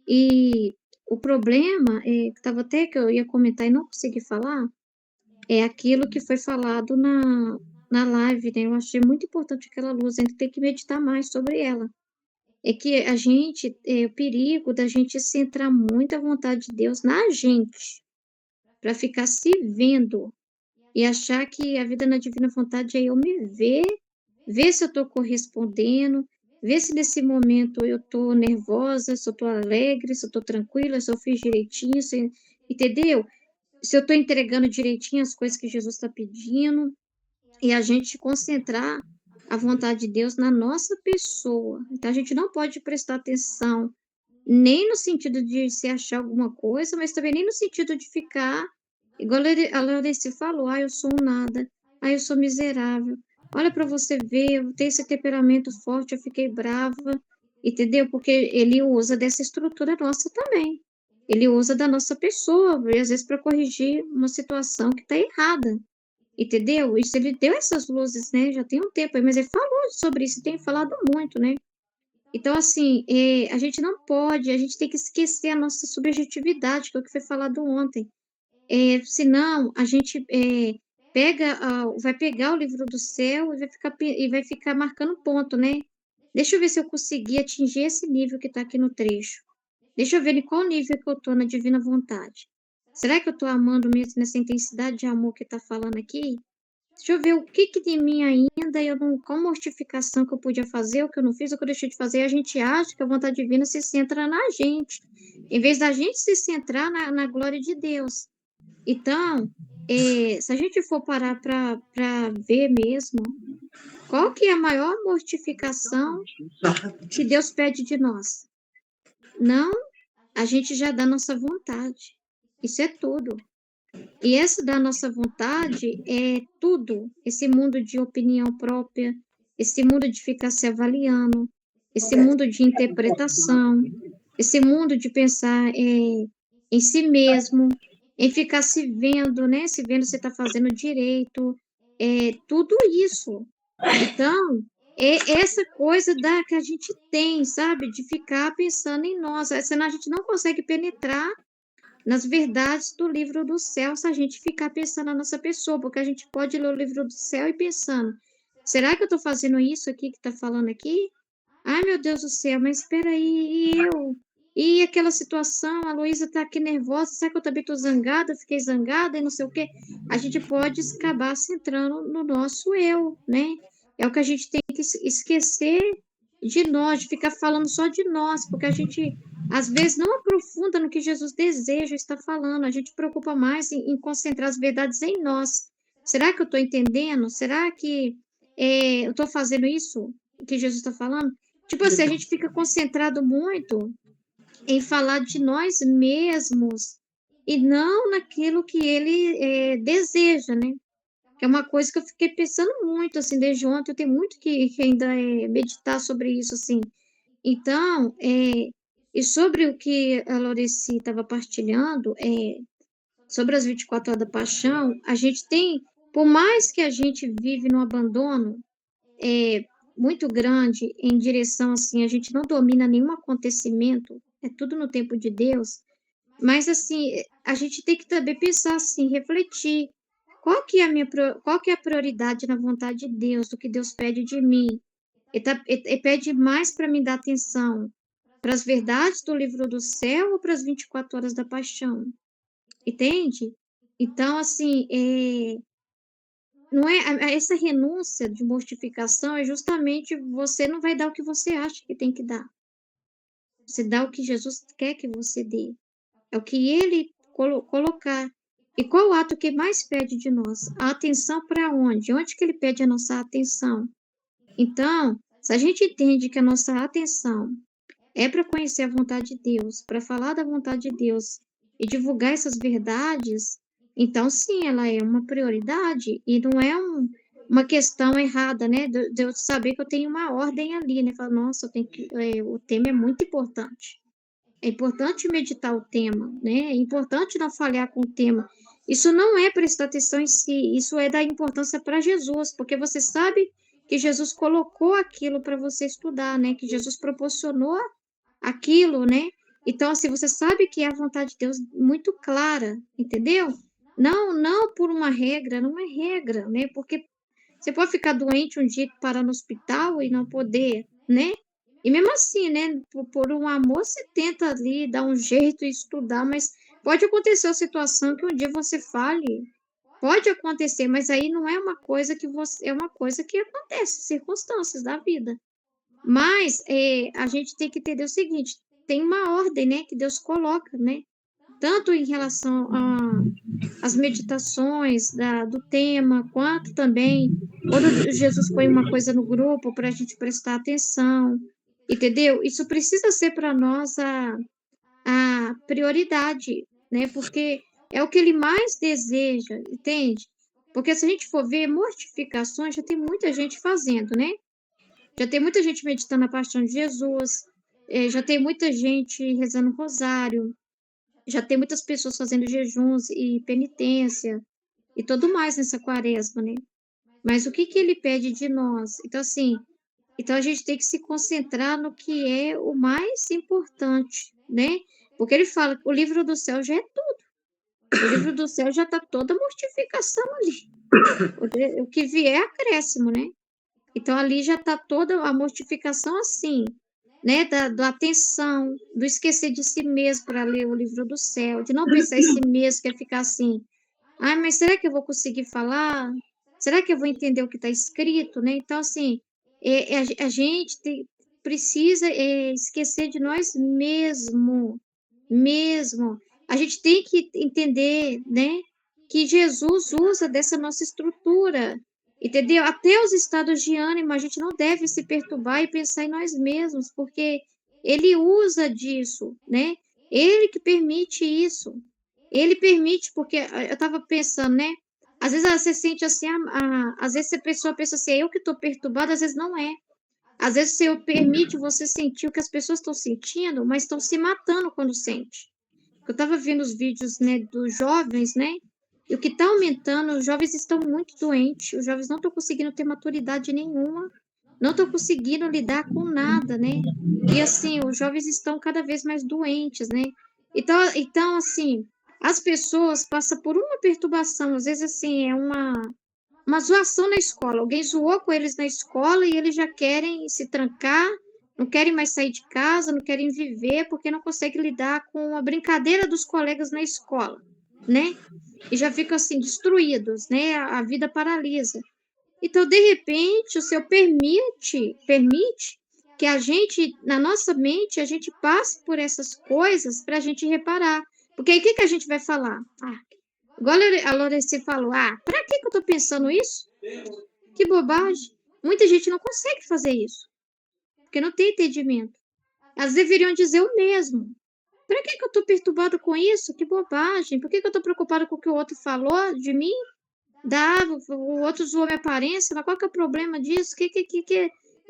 E o problema, estava até que eu ia comentar e não consegui falar, é aquilo que foi falado na live, né? Eu achei muito importante aquela luz, a gente tem que meditar mais sobre ela. É que o perigo da gente centrar muito a vontade de Deus na gente, para ficar se vendo e achar que a vida na divina vontade é eu me ver se eu estou correspondendo, ver se nesse momento eu estou nervosa, se eu estou alegre, se eu estou tranquila, se eu fiz direitinho, entendeu? Se eu estou entregando direitinho as coisas que Jesus está pedindo, e a gente concentrar a vontade de Deus na nossa pessoa. Então, a gente não pode prestar atenção nem no sentido de se achar alguma coisa, mas também nem no sentido de ficar, igual a Laureci falou, eu sou um nada, eu sou miserável. Olha para você ver, eu tenho esse temperamento forte, eu fiquei brava, entendeu? Porque ele usa dessa estrutura nossa também. Ele usa da nossa pessoa, e às vezes para corrigir uma situação que está errada, entendeu? Isso ele deu essas luzes, né? Já tem um tempo aí, mas ele falou sobre isso, tem falado muito, né? Então, assim, a gente não pode, a gente tem que esquecer a nossa subjetividade, que é o que foi falado ontem. Senão, a gente vai pegar o livro do céu e vai ficar marcando ponto, né? Deixa eu ver se eu consegui atingir esse nível que está aqui no trecho. Deixa eu ver em qual nível que eu estou na divina vontade. Será que eu estou amando mesmo nessa intensidade de amor que está falando aqui? Deixa eu ver o que de mim ainda, qual mortificação que eu podia fazer, o que eu não fiz, o que eu deixei de fazer. A gente acha que a vontade divina se centra na gente, em vez da gente se centrar na glória de Deus. Então, se a gente for parar para ver mesmo, qual que é a maior mortificação que Deus pede de nós? Não, a gente já dá nossa vontade. Isso é tudo. E essa da nossa vontade é tudo, esse mundo de opinião própria, esse mundo de ficar se avaliando, esse mundo de interpretação, esse mundo de pensar em si mesmo, em ficar se vendo, né? Se vendo se está fazendo direito, tudo isso. Então, é essa coisa que a gente tem, sabe? De ficar pensando em nós, senão a gente não consegue penetrar nas verdades do livro do céu se a gente ficar pensando na nossa pessoa, porque a gente pode ler o livro do céu e pensando, será que eu estou fazendo isso aqui que está falando aqui? Ai, meu Deus do céu, mas espera aí, e eu? E aquela situação, a Luísa está aqui nervosa, será que eu também estou zangada, fiquei zangada e não sei o quê? A gente pode acabar se entrando no nosso eu, né? É o que a gente tem que esquecer de nós, de ficar falando só de nós, porque a gente às vezes não aprofunda no que Jesus deseja estar falando, a gente preocupa mais em concentrar as verdades em nós. Será que eu estou entendendo? Será que eu estou fazendo isso que Jesus está falando? Tipo assim, a gente fica concentrado muito em falar de nós mesmos e não naquilo que ele deseja, né? Que é uma coisa que eu fiquei pensando muito, assim, desde ontem, eu tenho muito que ainda meditar sobre isso, assim. Então, e sobre o que a Loreci estava partilhando, sobre as 24 horas da paixão, a gente tem, por mais que a gente vive no abandono muito grande em direção, assim, a gente não domina nenhum acontecimento, é tudo no tempo de Deus, mas, assim, a gente tem que também pensar assim, refletir, qual que é a prioridade na vontade de Deus, do que Deus pede de mim? Ele pede mais para me dar atenção para as verdades do livro do céu ou para as 24 horas da paixão? Entende? Então, assim, não é essa renúncia de mortificação é justamente você não vai dar o que você acha que tem que dar. Você dá o que Jesus quer que você dê. É o que ele colocar. E qual o ato que mais pede de nós? A atenção para onde? Onde que ele pede a nossa atenção? Então, se a gente entende que a nossa atenção é para conhecer a vontade de Deus, para falar da vontade de Deus e divulgar essas verdades, então sim, ela é uma prioridade e não é uma questão errada, né? De eu saber que eu tenho uma ordem ali, né? Falar, nossa, eu tenho que, o tema é muito importante. É importante meditar o tema, né? É importante não falhar com o tema. Isso não é prestar atenção em si, isso é dar importância para Jesus, porque você sabe que Jesus colocou aquilo para você estudar, né? Que Jesus proporcionou aquilo, né? Então, assim, você sabe que é a vontade de Deus muito clara, entendeu? Não por uma regra, não é regra, né? Porque você pode ficar doente um dia, parar no hospital e não poder, né? E mesmo assim, né? Por um amor, você tenta ali dar um jeito e estudar, mas pode acontecer a situação que um dia você fale. Pode acontecer, mas aí não é uma coisa que você, é uma coisa que acontece, circunstâncias da vida. Mas, a gente tem que entender o seguinte, tem uma ordem, né, que Deus coloca, né, tanto em relação às meditações do tema, quanto também quando Jesus põe uma coisa no grupo para a gente prestar atenção, entendeu? Isso precisa ser para nós a prioridade, né, porque é o que ele mais deseja, entende? Porque se a gente for ver mortificações, já tem muita gente fazendo, né? Já tem muita gente meditando a paixão de Jesus, já tem muita gente rezando rosário, já tem muitas pessoas fazendo jejuns e penitência e tudo mais nessa quaresma, né? Mas o que que ele pede de nós? Então, assim, então a gente tem que se concentrar no que é o mais importante, né? Porque ele fala que o livro do céu já é tudo. O livro do céu já está toda a mortificação ali. O que vier é acréscimo, né? Então ali já está toda a mortificação assim, né, da atenção, do esquecer de si mesmo para ler o livro do céu, de não pensar em si mesmo, que é ficar assim, ai, mas será que eu vou conseguir falar? Será que eu vou entender o que está escrito, né? Então, assim, a gente precisa esquecer de nós mesmo. A gente tem que entender, né, que Jesus usa dessa nossa estrutura, entendeu? Até os estados de ânimo, a gente não deve se perturbar e pensar em nós mesmos, porque ele usa disso, né? Ele que permite isso. Ele permite, porque eu estava pensando, né? Às vezes você sente assim, às vezes a pessoa pensa assim, é eu que estou perturbada, às vezes não é. Às vezes o Senhor permite você sentir o que as pessoas estão sentindo, mas estão se matando quando sente. Eu estava vendo os vídeos, né, dos jovens, né? E o que está aumentando, os jovens estão muito doentes, os jovens não estão conseguindo ter maturidade nenhuma, não estão conseguindo lidar com nada, né? E assim, os jovens estão cada vez mais doentes, né? Então assim, as pessoas passam por uma perturbação, às vezes assim, é uma zoação na escola. Alguém zoou com eles na escola e eles já querem se trancar, não querem mais sair de casa, não querem viver porque não conseguem lidar com a brincadeira dos colegas na escola, né? E já ficam assim destruídos, né? A vida paralisa. Então, de repente, o Senhor permite que a gente, na nossa mente, a gente passe por essas coisas para a gente reparar. Porque aí o que que a gente vai falar? Igual a Loreci falou, para que eu estou pensando isso? Que bobagem. Muita gente não consegue fazer isso, porque não tem entendimento. Elas deveriam dizer o mesmo. Para que eu estou perturbada com isso? Que bobagem. Por que eu estou preocupada com o que o outro falou de mim? O outro zoou minha aparência, mas qual que é o problema disso?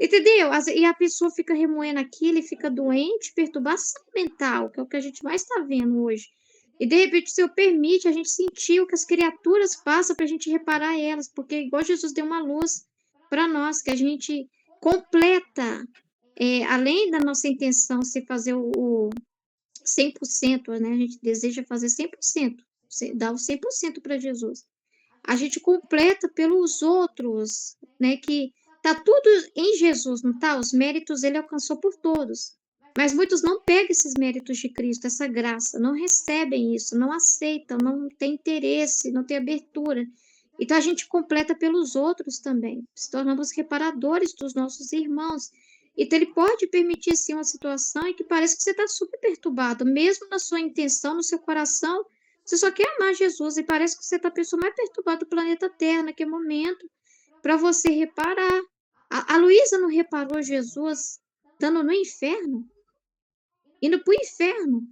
Entendeu? E a pessoa fica remoendo aquilo e fica doente, perturbação mental, que é o que a gente mais está vendo hoje. E de repente o Senhor permite a gente sentir o que as criaturas passam para a gente reparar elas, porque igual Jesus deu uma luz para nós, que a gente completa, além da nossa intenção ser fazer o 100%, né? A gente deseja fazer 100%, dar o 100% para Jesus. A gente completa pelos outros, né? Que tá tudo em Jesus, não tá? Os méritos ele alcançou por todos. Mas muitos não pegam esses méritos de Cristo, essa graça, não recebem isso, não aceitam, não têm interesse, não têm abertura. Então a gente completa pelos outros também, se tornamos reparadores dos nossos irmãos. Então ele pode permitir sim uma situação em que parece que você está super perturbado, mesmo na sua intenção, no seu coração, você só quer amar Jesus e parece que você está a pessoa mais perturbada do planeta Terra naquele momento, para você reparar. A Luísa não reparou Jesus estando no inferno, indo para o inferno.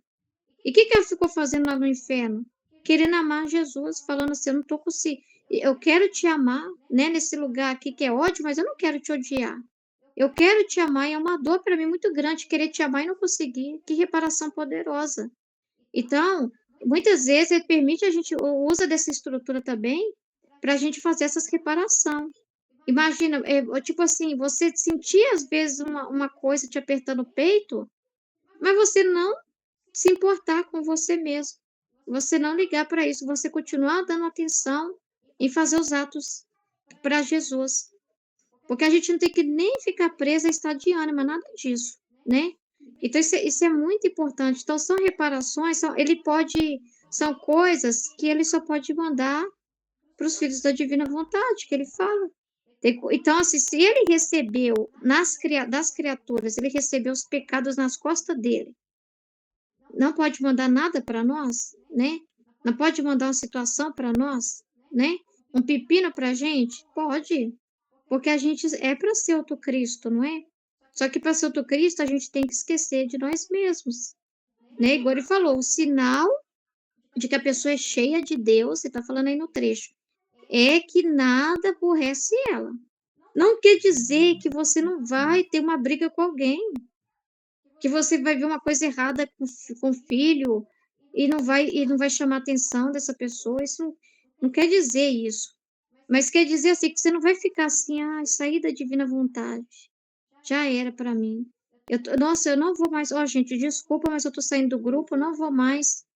E o que ela ficou fazendo lá no inferno? Querendo amar Jesus, falando assim: eu não estou conseguindo, eu quero te amar, né, nesse lugar aqui que é ódio, mas eu não quero te odiar. Eu quero te amar, e é uma dor para mim muito grande querer te amar e não conseguir. Que reparação poderosa. Então, muitas vezes ele permite a gente usa dessa estrutura também para a gente fazer essas reparação. Imagina, tipo assim, você sentir às vezes uma coisa te apertando o peito, mas você não se importar com você mesmo. Você não ligar para isso, você continuar dando atenção em fazer os atos para Jesus. Porque a gente não tem que nem ficar presa a estado de ânimo, nada disso, né? Então, isso é muito importante. Então, são reparações, são coisas que ele só pode mandar para os filhos da divina vontade, que ele fala. Então, assim, se ele recebeu das criaturas, ele recebeu os pecados nas costas dele, não pode mandar nada para nós, né? Não pode mandar uma situação para nós, né? Um pepino para a gente? Pode, porque a gente é para ser outro Cristo, não é? Só que para ser outro Cristo, a gente tem que esquecer de nós mesmos, né? Igual ele falou, o sinal de que a pessoa é cheia de Deus, você está falando aí no trecho, é que nada aborrece ela. Não quer dizer que você não vai ter uma briga com alguém, que você vai ver uma coisa errada com o filho e não vai chamar a atenção dessa pessoa. Isso não quer dizer isso. Mas quer dizer assim que você não vai ficar assim, saí da divina vontade. Já era para mim. Nossa, eu não vou mais. Ó, gente, desculpa, mas eu tô saindo do grupo, eu não vou mais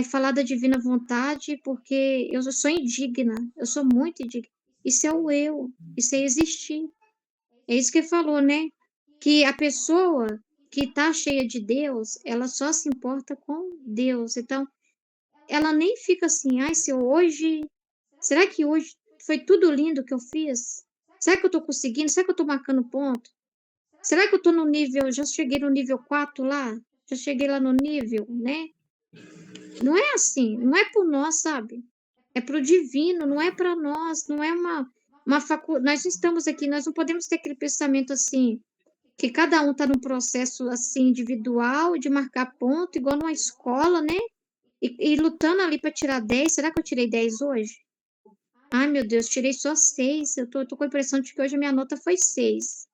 falar da divina vontade, porque eu sou indigna, eu sou muito indigna. Isso é o eu, isso é existir. É isso que ele falou, né? Que a pessoa que está cheia de Deus, ela só se importa com Deus. Então, ela nem fica assim, se hoje. Será que hoje foi tudo lindo que eu fiz? Será que eu estou conseguindo? Será que eu estou marcando ponto? Será que eu estou no nível, já cheguei no nível 4 lá? Já cheguei lá no nível, né? Não é assim, não é por nós, sabe? É para o divino, não é para nós, não é uma faculdade. Nós não estamos aqui, nós não podemos ter aquele pensamento assim, que cada um está num processo assim individual, de marcar ponto, igual numa escola, né? E lutando ali para tirar 10. Será que eu tirei 10 hoje? Ai, meu Deus, tirei só 6. Eu tô com a impressão de que hoje a minha nota foi 6.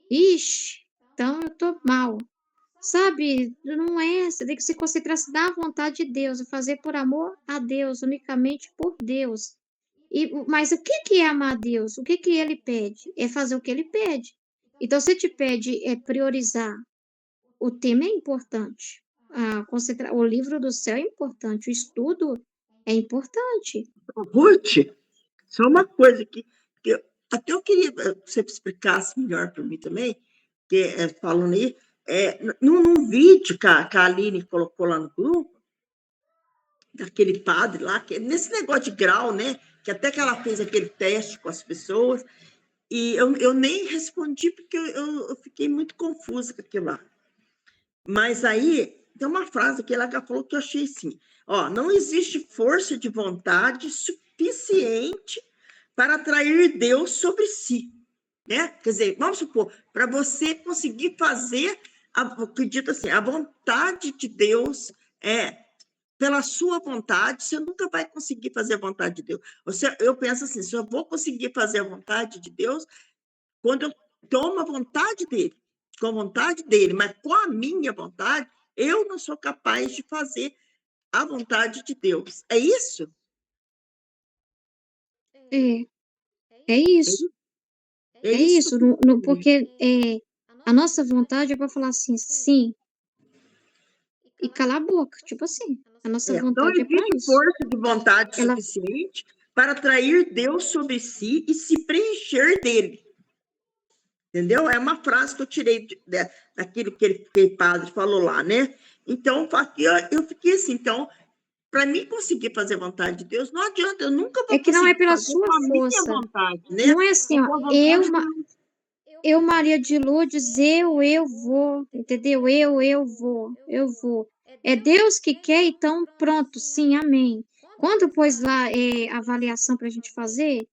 Ixi, então eu tô mal. Sabe, não é, você tem que se concentrar, se dar a vontade de Deus, e fazer por amor a Deus, unicamente por Deus. Mas o que que é amar a Deus? O que que ele pede? É fazer o que ele pede. Então, se te pede priorizar, o tema é importante. O livro do céu é importante, o estudo é importante. Ruth, só uma coisa que até eu queria que você explicasse melhor para mim também, que falando aí, num vídeo que a Aline colocou lá no grupo, daquele padre lá, nesse negócio de grau, né? Que até que ela fez aquele teste com as pessoas, e eu nem respondi porque eu fiquei muito confusa com aquilo lá. Mas aí tem uma frase que ela falou que eu achei assim: não existe força de vontade suficiente para atrair Deus sobre si, né? Quer dizer, vamos supor, para você conseguir fazer, acredito assim, a vontade de Deus pela sua vontade, você nunca vai conseguir fazer a vontade de Deus. Eu penso assim, se eu vou conseguir fazer a vontade de Deus quando eu toma a vontade dele, com a vontade dele, mas com a minha vontade, eu não sou capaz de fazer a vontade de Deus. É isso? É, é É isso. É É isso isso, que eu queria. porque a nossa vontade é para falar assim, sim, e calar a boca, tipo assim. A nossa Não vontade é para existe isso. força de vontade Ela, suficiente para atrair Deus sobre si e se preencher dele. Entendeu? É uma frase que eu tirei daquilo que aquele padre falou lá, né? Então, aqui eu fiquei assim, então, para mim conseguir fazer a vontade de Deus, não adianta, eu nunca é vou que não é conseguir pela fazer sua com a minha força. vontade, né? Não é assim, ó, Com a vontade de Deus. eu, Maria de Lourdes, eu vou, entendeu? Eu vou. É Deus que quer, então pronto, sim, amém. Quando pôs lá a avaliação para a gente fazer,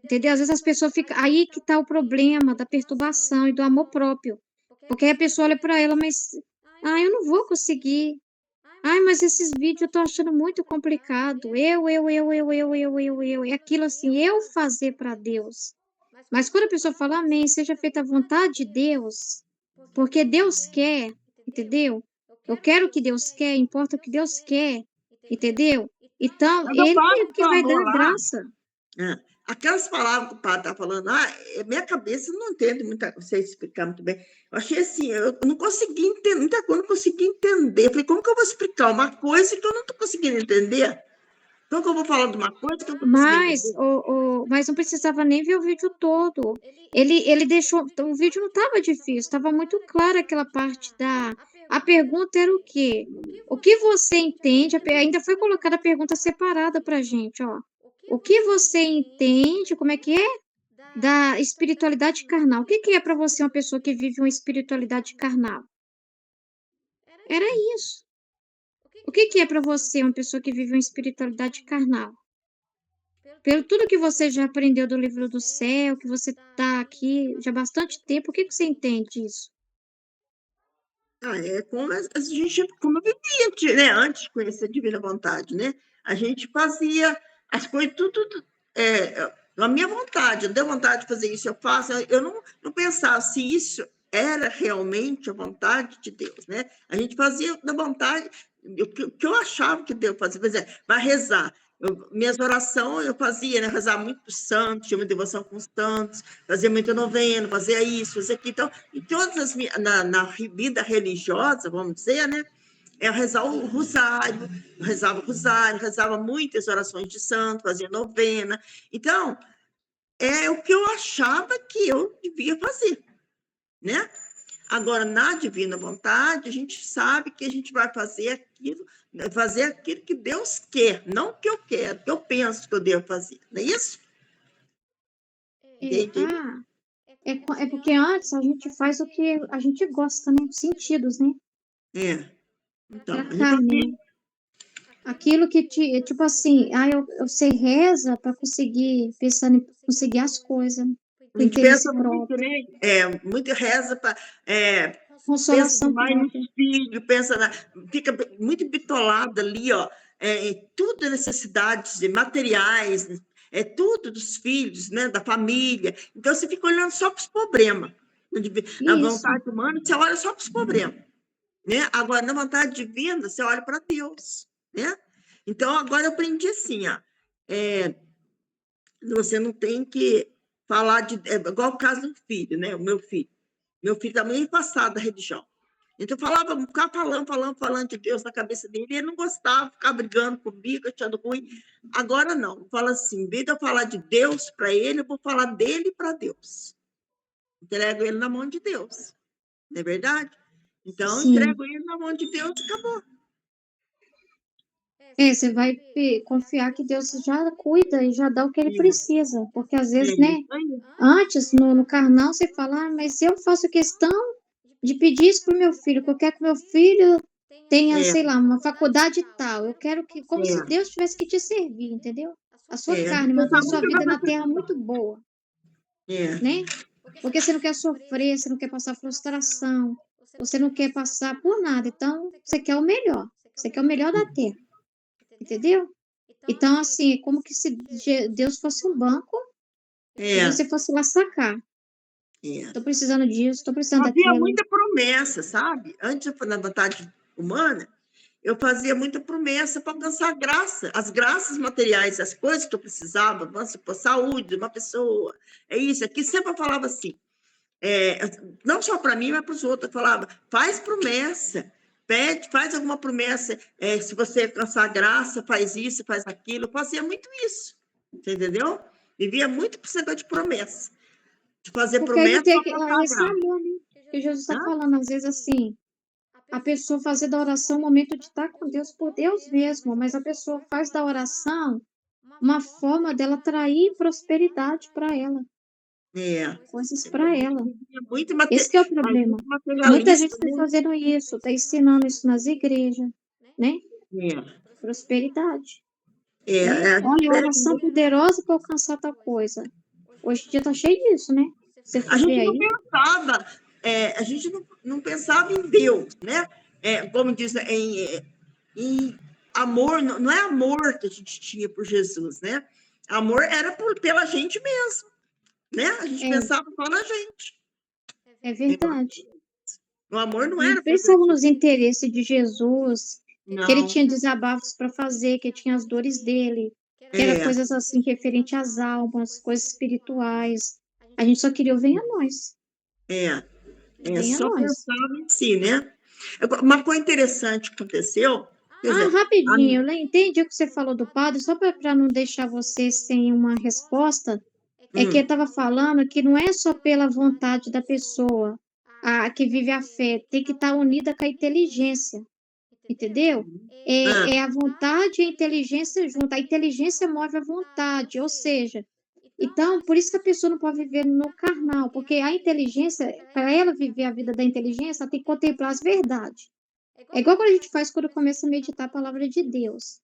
entendeu? Às vezes as pessoas ficam. Aí que está o problema da perturbação e do amor próprio. Porque aí a pessoa olha para ela, mas. Ah, eu não vou conseguir. Ai, mas esses vídeos eu tô achando muito complicado. É aquilo assim, eu fazer para Deus. Mas quando a pessoa fala, amém, seja feita a vontade de Deus, porque Deus quer, entendeu? Eu quero o que Deus quer, importa o que Deus quer, entendeu? Então, Quando o Ele padre que vai dar falou a lá, graça. aquelas palavras que o padre está falando, minha cabeça não entende muita, não sei explicar muito bem. Eu achei assim, eu não consegui entender, muita coisa eu não consegui entender. Eu falei, como que eu vou explicar uma coisa que eu não estou conseguindo entender? Como que eu vou falar de uma coisa que eu não estou conseguindo entender? Mas não precisava nem ver o vídeo todo. Ele deixou. O vídeo não estava difícil, estava muito clara aquela parte da. A pergunta era o quê? O que você entende? Ainda foi colocada a pergunta separada para a gente, ó. O que você entende? Como é que é? Da espiritualidade carnal. O que que é para você uma pessoa que vive uma espiritualidade carnal? Era isso. O que que é para você uma pessoa que vive uma espiritualidade carnal? Pelo tudo que você já aprendeu do livro do céu, que você está aqui já há bastante tempo, o que que você entende disso? É como a gente, como eu vivia, né? Antes de conhecer a Divina Vontade, né? A gente fazia as coisas tudo na minha vontade. Eu dei vontade de fazer isso, eu faço. Eu não pensava se isso era realmente a vontade de Deus, né? A gente fazia da vontade, o que eu achava que Deus fazia. Por exemplo, vai rezar. Minhas orações eu fazia, né? Rezar muito os santos, tinha uma devoção com os santos, fazia muita novena, fazia isso, fazia aquilo. Então, em todas as na vida religiosa, vamos dizer, né? É rezar o rosário, eu rezava o rosário, rezava muitas orações de santo, fazia novena. Então, é o que eu achava que eu devia fazer, né? Agora, na divina vontade, a gente sabe que a gente vai fazer aquilo que Deus quer, não o que eu quero, o que eu penso que eu devo fazer, não é isso? Entendi? É porque antes a gente faz o que a gente gosta, né? Os sentidos, né? É Então, a a gente carne, fazia né? Aquilo que tipo assim, você reza para conseguir, pensando em conseguir as coisas, A com gente pensa interesse muito, próprio, né? Muito reza para. Pensa consolação demais própria. nos filhos, fica muito bitolada ali, ó, em tudo necessidades materiais, tudo dos filhos, né? Da família. Então você fica olhando só para os problemas. Na Isso. vontade humana, você olha só para os problemas. Né? Agora, na vontade divina, você olha para Deus. Né? Então, agora eu aprendi assim, ó, você não tem que falar igual o caso do filho, né? O meu filho. Meu filho também passado da religião. Então, ficava falando de Deus na cabeça dele, e ele não gostava, ficava brigando comigo, achando ruim. Agora não, fala assim, em vez de eu falar de Deus para ele, eu vou falar dele para Deus. Entrego ele na mão de Deus, não é verdade? Então, Sim. entrego ele na mão de Deus e acabou. Você vai confiar que Deus já cuida e já dá o que ele Isso, precisa, porque às é vezes, né? isso aí. Antes, no carnal, você fala, mas eu faço questão de pedir isso para o meu filho, que eu quero que meu filho tenha, É, sei lá, uma faculdade tal. Eu quero que, como se é, Deus tivesse que te servir, entendeu? A sua A gente carne, manter a pensava sua muito vida na nessa terra questão. muito boa, É, né? Porque você não quer sofrer, você não quer passar frustração, você não quer passar por nada. Então, você quer o melhor. Você quer o melhor da terra, entendeu? Então, assim, é como que se Deus fosse um banco e é. você fosse lá sacar. Estou precisando disso, estou precisando Fazia daquilo. muita promessa, sabe? Antes de eu na vontade humana, eu fazia muita promessa para alcançar graça, as graças materiais, as coisas que eu precisava, vamos supor, saúde de uma pessoa, é isso, aqui sempre eu falava assim, não só para mim, mas para os outros, eu falava, faz promessa, pede, faz alguma promessa, se você alcançar graça, faz isso, faz aquilo, eu fazia muito isso, você entendeu? Vivia muito por esse negócio de promessa, de fazer Porque aí não promessa tem para alcançar esse graça. amor, né? Que Jesus está Hã? falando, às vezes, assim, a pessoa fazer da oração um momento de estar com Deus por Deus mesmo, mas a pessoa faz da oração uma forma dela atrair prosperidade para ela, É, coisas para ela. muito Esse que é o problema. muito Muita gente materialista, está né? fazendo isso, está ensinando isso nas igrejas, né? É, Prosperidade, é, né? a gente Olha, oração poderosa para alcançar tal coisa. Hoje em dia está cheio disso, né? Você a for ver gente não aí. pensava, a gente não pensava em Deus, né? Como diz, em amor, não é amor que a gente tinha por Jesus, né? Amor era pela gente mesmo, né? A gente É, pensava só na gente. é verdade. O amor não A gente era por pensava gente. nos interesses de Jesus, que ele Não, tinha desabafos para fazer, que ele tinha as dores dele, que era é, coisas assim referente às almas, coisas espirituais. A gente só queria o venha a nós, venha a só nós. pensava em si, né? Uma coisa interessante que aconteceu, quer Ah, dizer, rapidinho, eu entendi o que você falou do padre, só para não deixar você sem uma resposta, é que ele estava falando que não é só pela vontade da pessoa a que vive a fé, tem que estar unida com a inteligência. Entendeu? ah, É a vontade e a inteligência junto. A inteligência move a vontade, ou seja, então, por isso que a pessoa não pode viver no carnal, porque a inteligência, para ela viver a vida da inteligência, ela tem que contemplar as verdades. É igual quando a gente faz quando começa a meditar a palavra de Deus.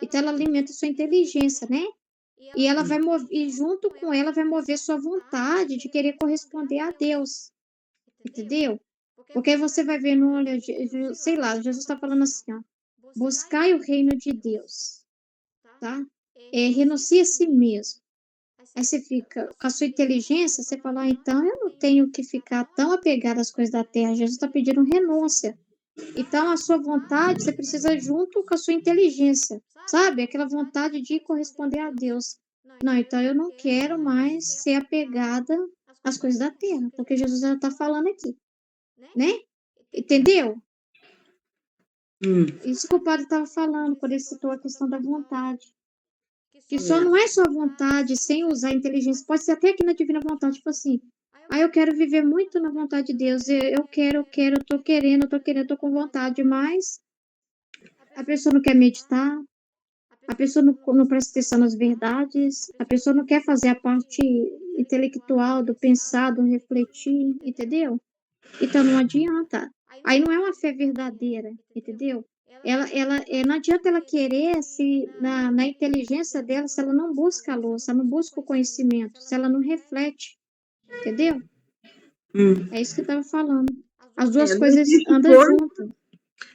Então, ela alimenta a sua inteligência, né? E ela vai mover, e junto com ela vai mover sua vontade de querer corresponder a Deus, entendeu? Porque aí você vai vendo, olha, sei lá, Jesus está falando assim, ó, buscai o reino de Deus, tá? Renuncie a si mesmo. Aí você fica com a sua inteligência, você fala, então eu não tenho que ficar tão apegado às coisas da terra. Jesus está pedindo renúncia. Então, a sua vontade, você precisa junto com a sua inteligência, sabe? Aquela vontade de corresponder a Deus. Não, então eu não quero mais ser apegada às coisas da terra, porque Jesus já está falando aqui, né? Entendeu? Isso que o padre estava falando, quando ele citou a questão da vontade. Que só não é só vontade sem usar a inteligência, pode ser até aqui na divina vontade, tipo assim, eu quero viver muito na vontade de Deus, eu quero, eu tô querendo, tô com vontade, mas a pessoa não quer meditar, a pessoa não presta atenção nas verdades, a pessoa não quer fazer a parte intelectual do pensar, do refletir, entendeu? Então não adianta. Aí não é uma fé verdadeira, entendeu? Não adianta ela querer se na inteligência dela, se ela não busca a luz, se ela não busca o conhecimento, se ela não reflete, entendeu? É isso que eu estava falando. As duas não coisas existe andam força, juntas.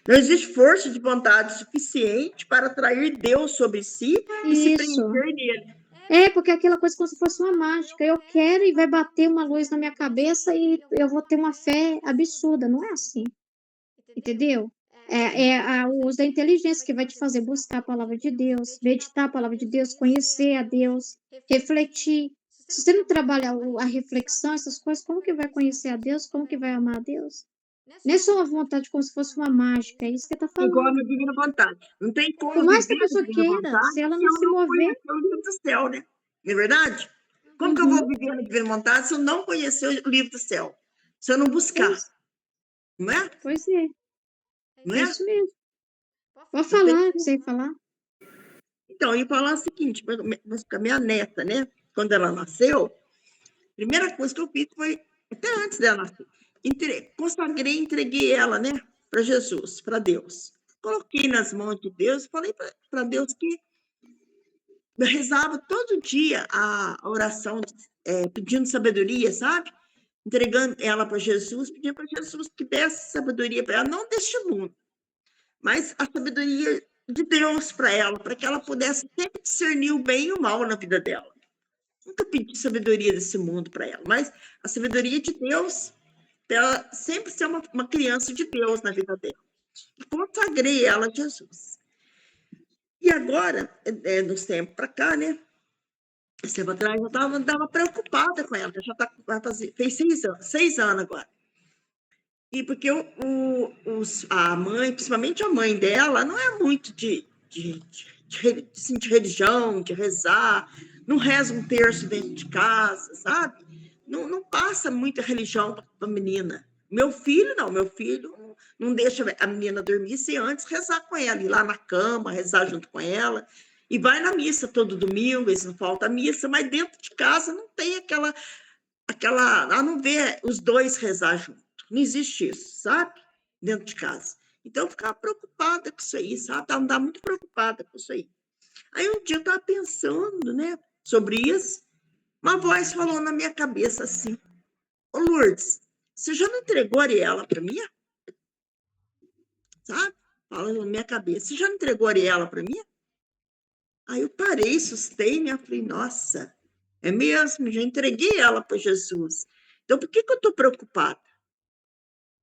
não existe força de vontade suficiente para atrair Deus sobre si e se Isso. preencher nele. Porque é aquela coisa como se fosse uma mágica. Eu quero e vai bater uma luz na minha cabeça e eu vou ter uma fé absurda. Não é assim, entendeu? O uso da inteligência que vai te fazer buscar a palavra de Deus, meditar a palavra de Deus, conhecer a Deus, refletir. Se você não trabalha a reflexão, essas coisas, como que vai conhecer a Deus? Como que vai amar a Deus? Não é só uma vontade como se fosse uma mágica, é isso que está Igual a falando. minha divina vontade. Não tem Por como mais que viver a a pessoa divina queira, se vontade ela se não eu se não mover, conhecer o livro do céu, né? Não é verdade? Como que eu vou viver a divina vontade se eu não conhecer o livro do céu? Se eu não buscar, não é? pois é, Não é é? isso mesmo. Pode Eu tenho falar, sem falar. Então, eu ia falar o seguinte, a minha neta, né? Quando ela nasceu, a primeira coisa que eu fiz foi, até antes dela nascer, consagrei, entreguei ela, né? Para Jesus, para Deus. Coloquei nas mãos de Deus, falei para Deus que eu rezava todo dia a oração, pedindo sabedoria, sabe? Entregando ela para Jesus, pedindo para Jesus que desse sabedoria para ela, não deste mundo, mas a sabedoria de Deus para ela, para que ela pudesse sempre discernir o bem e o mal na vida dela. Nunca pedi sabedoria desse mundo para ela, mas a sabedoria de Deus, para ela sempre ser uma criança de Deus na vida dela. E consagrei ela a Jesus. E agora, nos tempos para cá, né? Esse tempo atrás, eu estava preocupada com ela, já fez 6 anos agora. E porque a mãe, principalmente a mãe dela, não é muito de religião, de rezar, não reza um terço dentro de casa, sabe? Não passa muita religião para a menina. Meu filho não deixa a menina dormir sem antes rezar com ela, ir lá na cama, rezar junto com ela. E vai na missa todo domingo, eles não falta missa, mas dentro de casa não tem aquela ela não vê os dois rezar junto. Não existe isso, sabe? Dentro de casa. Então, eu ficava preocupada com isso aí, sabe? Eu andava muito preocupada com isso aí. Aí, um dia, eu estava pensando, né, sobre isso. Uma voz falou na minha cabeça assim: Ô, Lourdes, você já não entregou a Ariela para mim? Sabe? Falando na minha cabeça: você já não entregou a Ariela para mim? Aí eu parei, assustei, né? Falei: nossa, é mesmo, já entreguei ela para Jesus. Então, por que eu estou preocupada?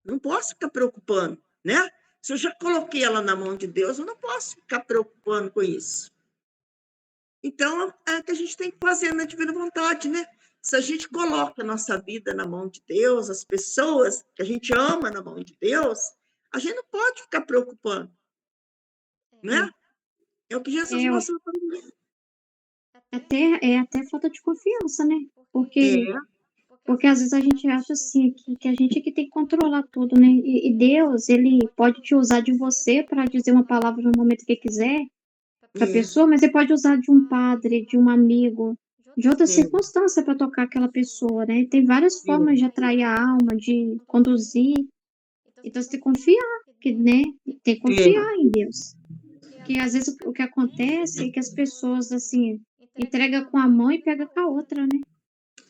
Não posso ficar preocupando, né? Se eu já coloquei ela na mão de Deus, eu não posso ficar preocupando com isso. Então, é que a gente tem que fazer na divina vontade, né? Se a gente coloca a nossa vida na mão de Deus, as pessoas que a gente ama na mão de Deus, a gente não pode ficar preocupando, né? É o que Jesus É, mostrou para mim. até falta de confiança, né? É, Porque às vezes a gente acha assim que a gente é que tem que controlar tudo, né? E Deus, ele pode te usar de você para dizer uma palavra no momento que quiser para a é, pessoa, mas ele pode usar de um padre, de um amigo, de outra é, circunstância para tocar aquela pessoa, né? Tem várias formas de atrair a alma, de conduzir. Então você tem que confiar, né? Tem que é, confiar em Deus. Que às vezes o que acontece é que as pessoas assim entrega com a mão e pega com a outra, né?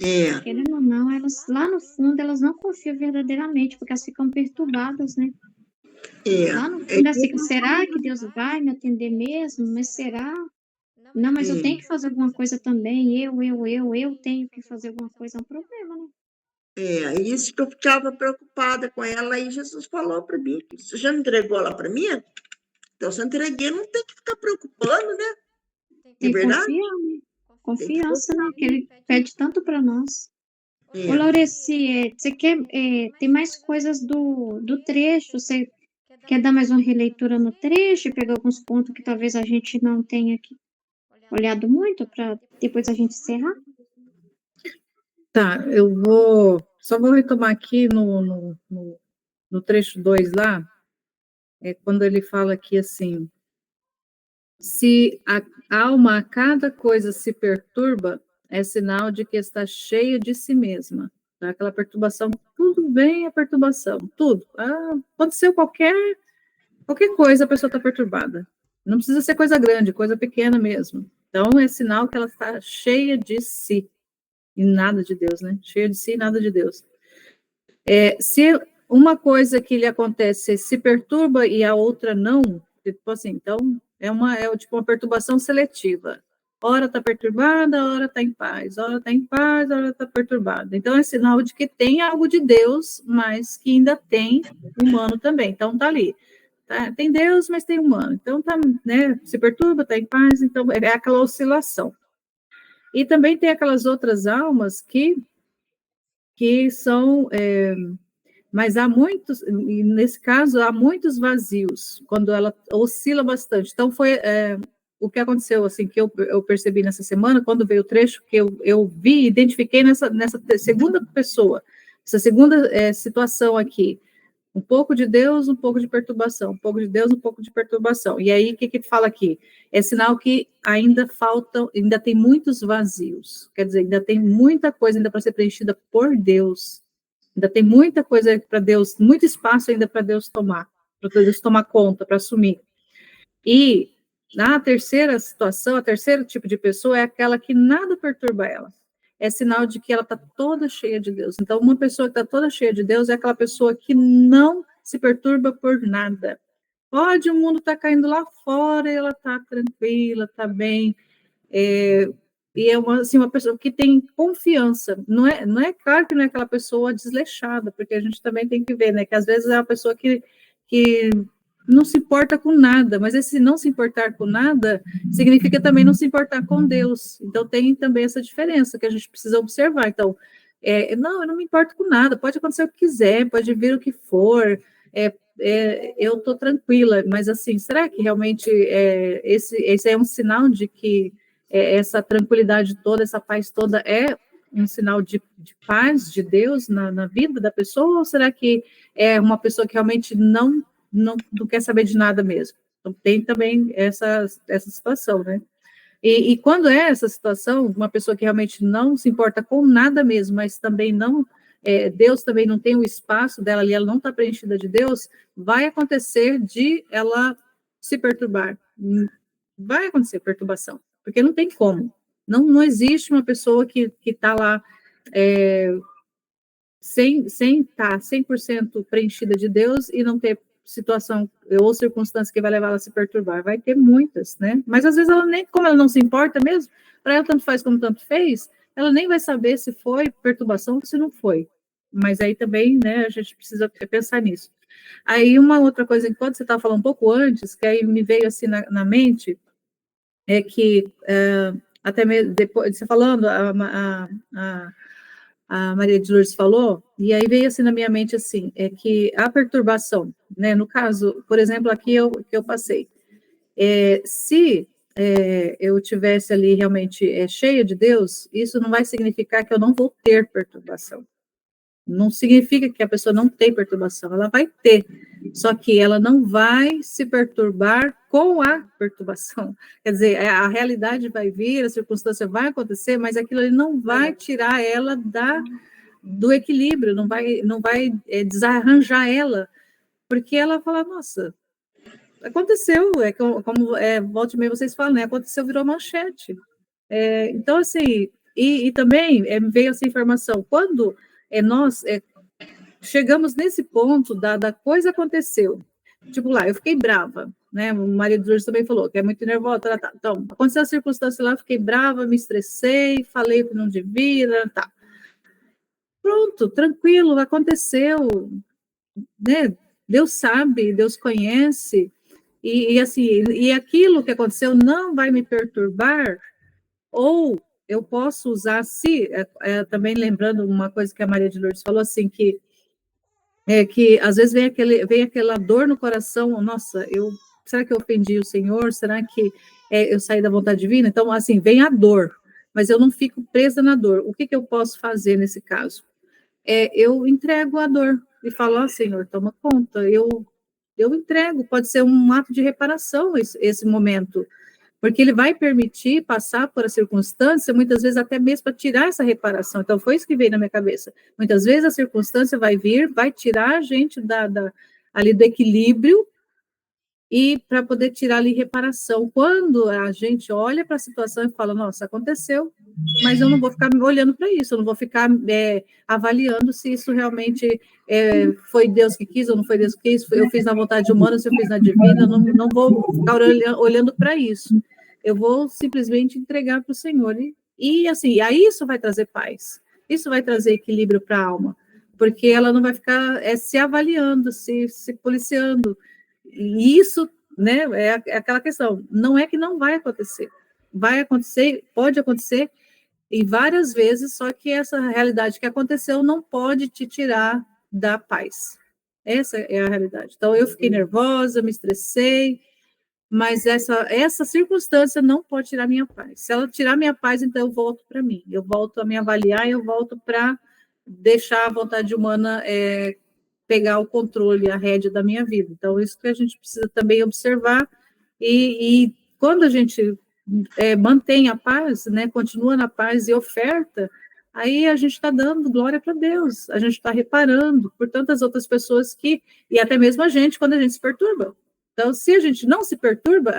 é, Querendo ou não, elas lá no fundo elas não confiam verdadeiramente, porque elas ficam perturbadas, né? Lá no é, fundo é assim, será que Deus vai me atender mesmo? Mas será? Não, mas eu tenho que fazer alguma coisa também. Eu tenho que fazer alguma coisa, é um problema, né? é isso que eu ficava preocupada com ela, e Jesus falou para mim: você já entregou ela para mim? Então, se eu entreguei, não tem que ficar preocupando, né? É Tem que verdade? confiar, né? Tem que Confiança, né? confiar. Que ele pede tanto para nós. Ô, É. Laureci, você quer, tem mais coisas do trecho? Você quer dar mais uma releitura no trecho e pegar alguns pontos que talvez a gente não tenha aqui olhado muito para depois a gente encerrar? Tá, só vou retomar aqui no trecho 2 lá, quando ele fala aqui assim, se a alma a cada coisa se perturba, é sinal de que está cheia de si mesma. Tá? Aquela perturbação, tudo vem a perturbação, tudo. Aconteceu qualquer coisa, a pessoa está perturbada. Não precisa ser coisa grande, coisa pequena mesmo. Então, é sinal que ela está cheia de si, e nada de Deus, né? Cheia de si e nada de Deus. Se uma coisa que lhe acontece se perturba e a outra não, tipo assim, então tipo uma perturbação seletiva. Ora está perturbada, ora está em paz, ora está em paz, ora está perturbada. Então é sinal de que tem algo de Deus, mas que ainda tem humano também. Então tá ali. Tá, tem Deus, mas tem humano. Então tá, né, se perturba, está em paz, então é aquela oscilação. E também tem aquelas outras almas que são mas há muitos, e nesse caso, há muitos vazios, quando ela oscila bastante. Então, foi o que aconteceu, assim, que eu percebi nessa semana, quando veio o trecho, que eu vi, identifiquei nessa segunda pessoa, essa segunda situação aqui. Um pouco de Deus, um pouco de perturbação, um pouco de Deus, um pouco de perturbação. E aí, o que fala aqui? É sinal que ainda faltam, ainda tem muitos vazios. Quer dizer, ainda tem muita coisa ainda para ser preenchida por Deus. Ainda tem muita coisa para Deus, muito espaço ainda para Deus tomar, para Deus tomar conta, para assumir. E na terceira situação, a terceiro tipo de pessoa é aquela que nada perturba ela. É sinal de que ela está toda cheia de Deus. Então, uma pessoa que está toda cheia de Deus é aquela pessoa que não se perturba por nada. Pode o mundo estar caindo lá fora e ela está tranquila, está bem. E é uma pessoa que tem confiança. Não é claro que não é aquela pessoa desleixada, porque a gente também tem que ver, né? Que às vezes é uma pessoa que não se importa com nada, mas esse não se importar com nada significa também não se importar com Deus. Então tem também essa diferença que a gente precisa observar. Então, não, eu não me importo com nada, pode acontecer o que quiser, pode vir o que for, eu estou tranquila, mas assim, será que realmente esse é um sinal de que essa tranquilidade toda, essa paz toda é um sinal de paz de Deus na vida da pessoa, ou será que é uma pessoa que realmente não quer saber de nada mesmo? Então, tem também essa situação, né? E quando é essa situação, uma pessoa que realmente não se importa com nada mesmo, mas também não, Deus também não tem o espaço dela ali, ela não está preenchida de Deus, vai acontecer de ela se perturbar. Vai acontecer perturbação, porque não tem como. Não existe uma pessoa que está lá sem estar 100% preenchida de Deus e não ter situação ou circunstância que vai levar ela a se perturbar. Vai ter muitas, né? Mas às vezes ela nem, como ela não se importa mesmo, para ela tanto faz como tanto fez, ela nem vai saber se foi perturbação ou se não foi. Mas aí também, né, a gente precisa pensar nisso. Aí uma outra coisa, enquanto você estava falando um pouco antes, que aí me veio assim na mente, é que até mesmo depois, você falando, a Maria de Lourdes falou, e aí veio assim na minha mente assim, é que a perturbação, né, no caso, por exemplo, aqui que eu passei, se eu tivesse ali realmente cheia de Deus, isso não vai significar que eu não vou ter perturbação. Não significa que a pessoa não tem perturbação, ela vai ter, só que ela não vai se perturbar com a perturbação. Quer dizer, a realidade vai vir, a circunstância vai acontecer, mas aquilo ali não vai tirar ela do equilíbrio, não vai desarranjar ela, porque ela fala, nossa, aconteceu, como volta e meia vocês falam, né? Aconteceu, virou manchete. Então, assim, e também veio essa informação, quando nós chegamos nesse ponto da coisa aconteceu, tipo lá, eu fiquei brava, né? O marido hoje também falou que é muito nervosa, tá. Então, aconteceu a circunstância lá, eu fiquei brava, me estressei, falei que não devia, tá. Pronto, tranquilo, aconteceu, né? Deus sabe, Deus conhece, e assim, e aquilo que aconteceu não vai me perturbar, ou eu posso usar, se também lembrando uma coisa que a Maria de Lourdes falou, assim, que às vezes vem aquela dor no coração, nossa, será que eu ofendi o Senhor? Será que eu saí da vontade divina? Então, assim, vem a dor, mas eu não fico presa na dor. O que eu posso fazer nesse caso? Eu entrego a dor e falo, ó, Senhor, toma conta, eu entrego, pode ser um ato de reparação esse momento, porque ele vai permitir passar por a circunstância, muitas vezes até mesmo para tirar essa reparação. Então, foi isso que veio na minha cabeça. Muitas vezes a circunstância vai vir, vai tirar a gente ali do equilíbrio, e para poder tirar ali reparação. Quando a gente olha para a situação e fala, nossa, aconteceu, mas eu não vou ficar olhando para isso, eu não vou ficar avaliando se isso realmente foi Deus que quis ou não foi Deus que quis, eu fiz na vontade humana, se eu fiz na divina, eu não vou ficar olhando para isso. Eu vou simplesmente entregar para o Senhor. E assim, aí isso vai trazer paz, isso vai trazer equilíbrio para a alma, porque ela não vai ficar se avaliando, se policiando. E isso, né, é aquela questão, não é que não vai acontecer, pode acontecer, e várias vezes, só que essa realidade que aconteceu não pode te tirar da paz. Essa é a realidade. Então, eu fiquei nervosa, me estressei, mas essa circunstância não pode tirar minha paz. Se ela tirar minha paz, então eu volto para mim, eu volto a me avaliar, eu volto para deixar a vontade humana pegar o controle, a rédea da minha vida. Então, isso que a gente precisa também observar, e quando a gente mantém a paz, né, continua na paz e oferta, aí a gente está dando glória para Deus, a gente está reparando por tantas outras pessoas e até mesmo a gente, quando a gente se perturba. Então, se a gente não se perturba,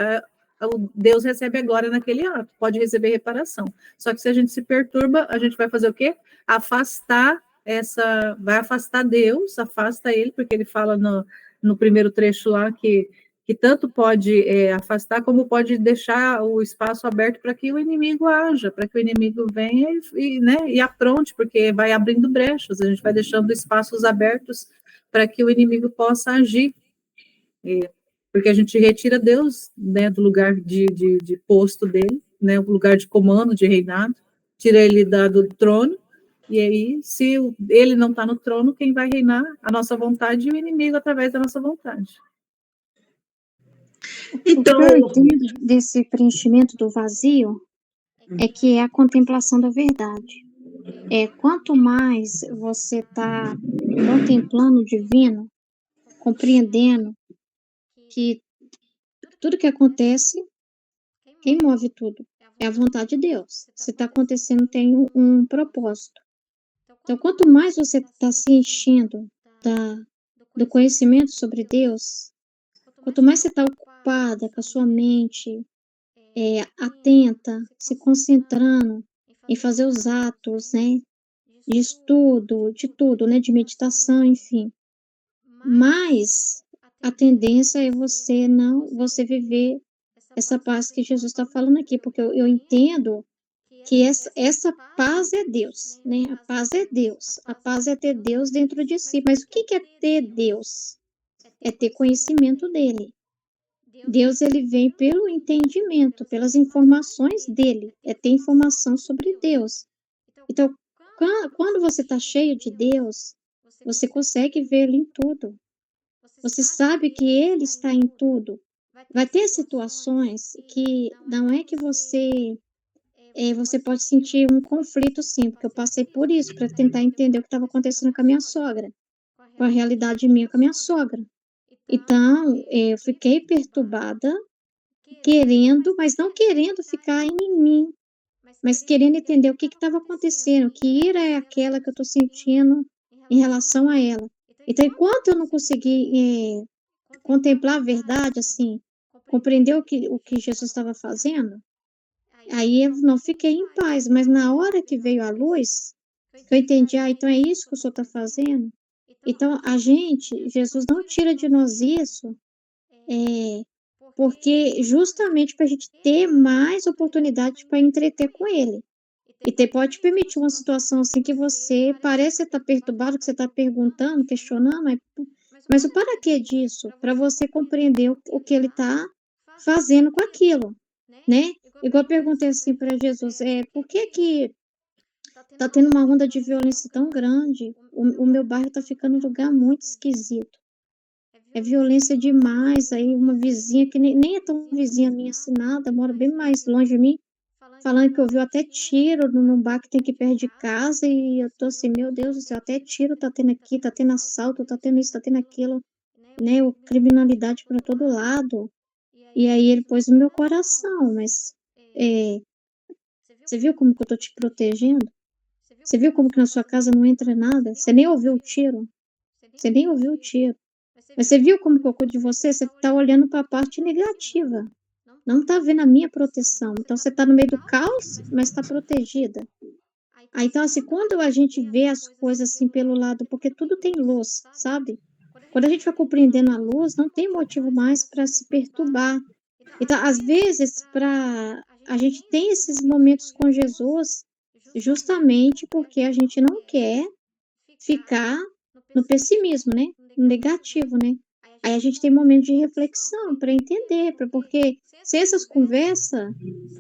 Deus recebe a glória naquele ato, pode receber reparação. Só que se a gente se perturba, a gente vai fazer o quê? Vai afastar Deus, afasta ele, porque ele fala no primeiro trecho lá que que tanto pode afastar, como pode deixar o espaço aberto para que o inimigo haja, para que o inimigo venha e apronte, porque vai abrindo brechas, a gente vai deixando espaços abertos para que o inimigo possa agir, porque a gente retira Deus, né, do lugar de posto dele, né, o lugar de comando, de reinado, tira ele do trono, e aí, se ele não está no trono, quem vai reinar? A nossa vontade e o inimigo através da nossa vontade. Então, o que eu entendo desse preenchimento do vazio é que é a contemplação da verdade. Quanto mais você está contemplando o divino, compreendendo que tudo que acontece, quem move tudo é a vontade de Deus. Se está acontecendo, tem um propósito. Então, quanto mais você está se enchendo do conhecimento sobre Deus, quanto mais você está ocupada com a sua mente, atenta, se concentrando em fazer os atos, né, de estudo, de tudo, né, de meditação, enfim, mais a tendência é você viver essa paz que Jesus está falando aqui, porque eu entendo que essa paz é Deus, né? A paz é Deus. A paz é ter Deus dentro de si. Mas o que é ter Deus? É ter conhecimento dele. Deus, ele vem pelo entendimento, pelas informações dele. É ter informação sobre Deus. Então, quando você está cheio de Deus, você consegue vê-lo em tudo. Você sabe que ele está em tudo. Vai ter situações que não é que você pode sentir um conflito, sim, porque eu passei por isso, para tentar entender o que estava acontecendo com a minha sogra, com a realidade minha com a minha sogra. Então, eu fiquei perturbada, querendo, mas não querendo ficar em mim, mas querendo entender o que estava acontecendo, que ira é aquela que eu estou sentindo em relação a ela. Então, enquanto eu não consegui contemplar a verdade, assim, compreender o que Jesus estava fazendo, aí eu não fiquei em paz, mas na hora que veio a luz, que eu entendi, então é isso que o Senhor está fazendo. Então, Jesus não tira de nós isso, porque justamente para a gente ter mais oportunidade para entreter com Ele. E pode permitir uma situação assim que você parece estar perturbado, que você está perguntando, questionando, mas o para quê disso? Para você compreender o que Ele está fazendo com aquilo, né? Igual eu perguntei assim para Jesus, por que tá tendo uma onda de violência tão grande? O meu bairro tá ficando um lugar muito esquisito. É violência demais, aí uma vizinha que nem é tão vizinha minha assim nada, mora bem mais longe de mim, falando que ouviu até tiro num bar que tem aqui perto de casa, e eu tô assim, meu Deus do céu, até tiro tá tendo aqui, tá tendo assalto, tá tendo isso, tá tendo aquilo, né? Criminalidade para todo lado. E aí ele pôs no meu coração, mas você viu como que eu tô te protegendo? Você viu como que na sua casa não entra nada? Você nem ouviu o tiro. Você nem ouviu o tiro. Mas você viu como que eu cuido de você? Você está olhando para a parte negativa. Não está vendo a minha proteção. Então você está no meio do caos, mas está protegida. Então, assim, quando a gente vê as coisas assim pelo lado, porque tudo tem luz, sabe? Quando a gente vai compreendendo a luz, não tem motivo mais para se perturbar. Então, às vezes, a gente tem esses momentos com Jesus, justamente porque a gente não quer ficar no pessimismo, né? No negativo, né? Aí a gente tem momento de reflexão para entender, porque sem essas conversas,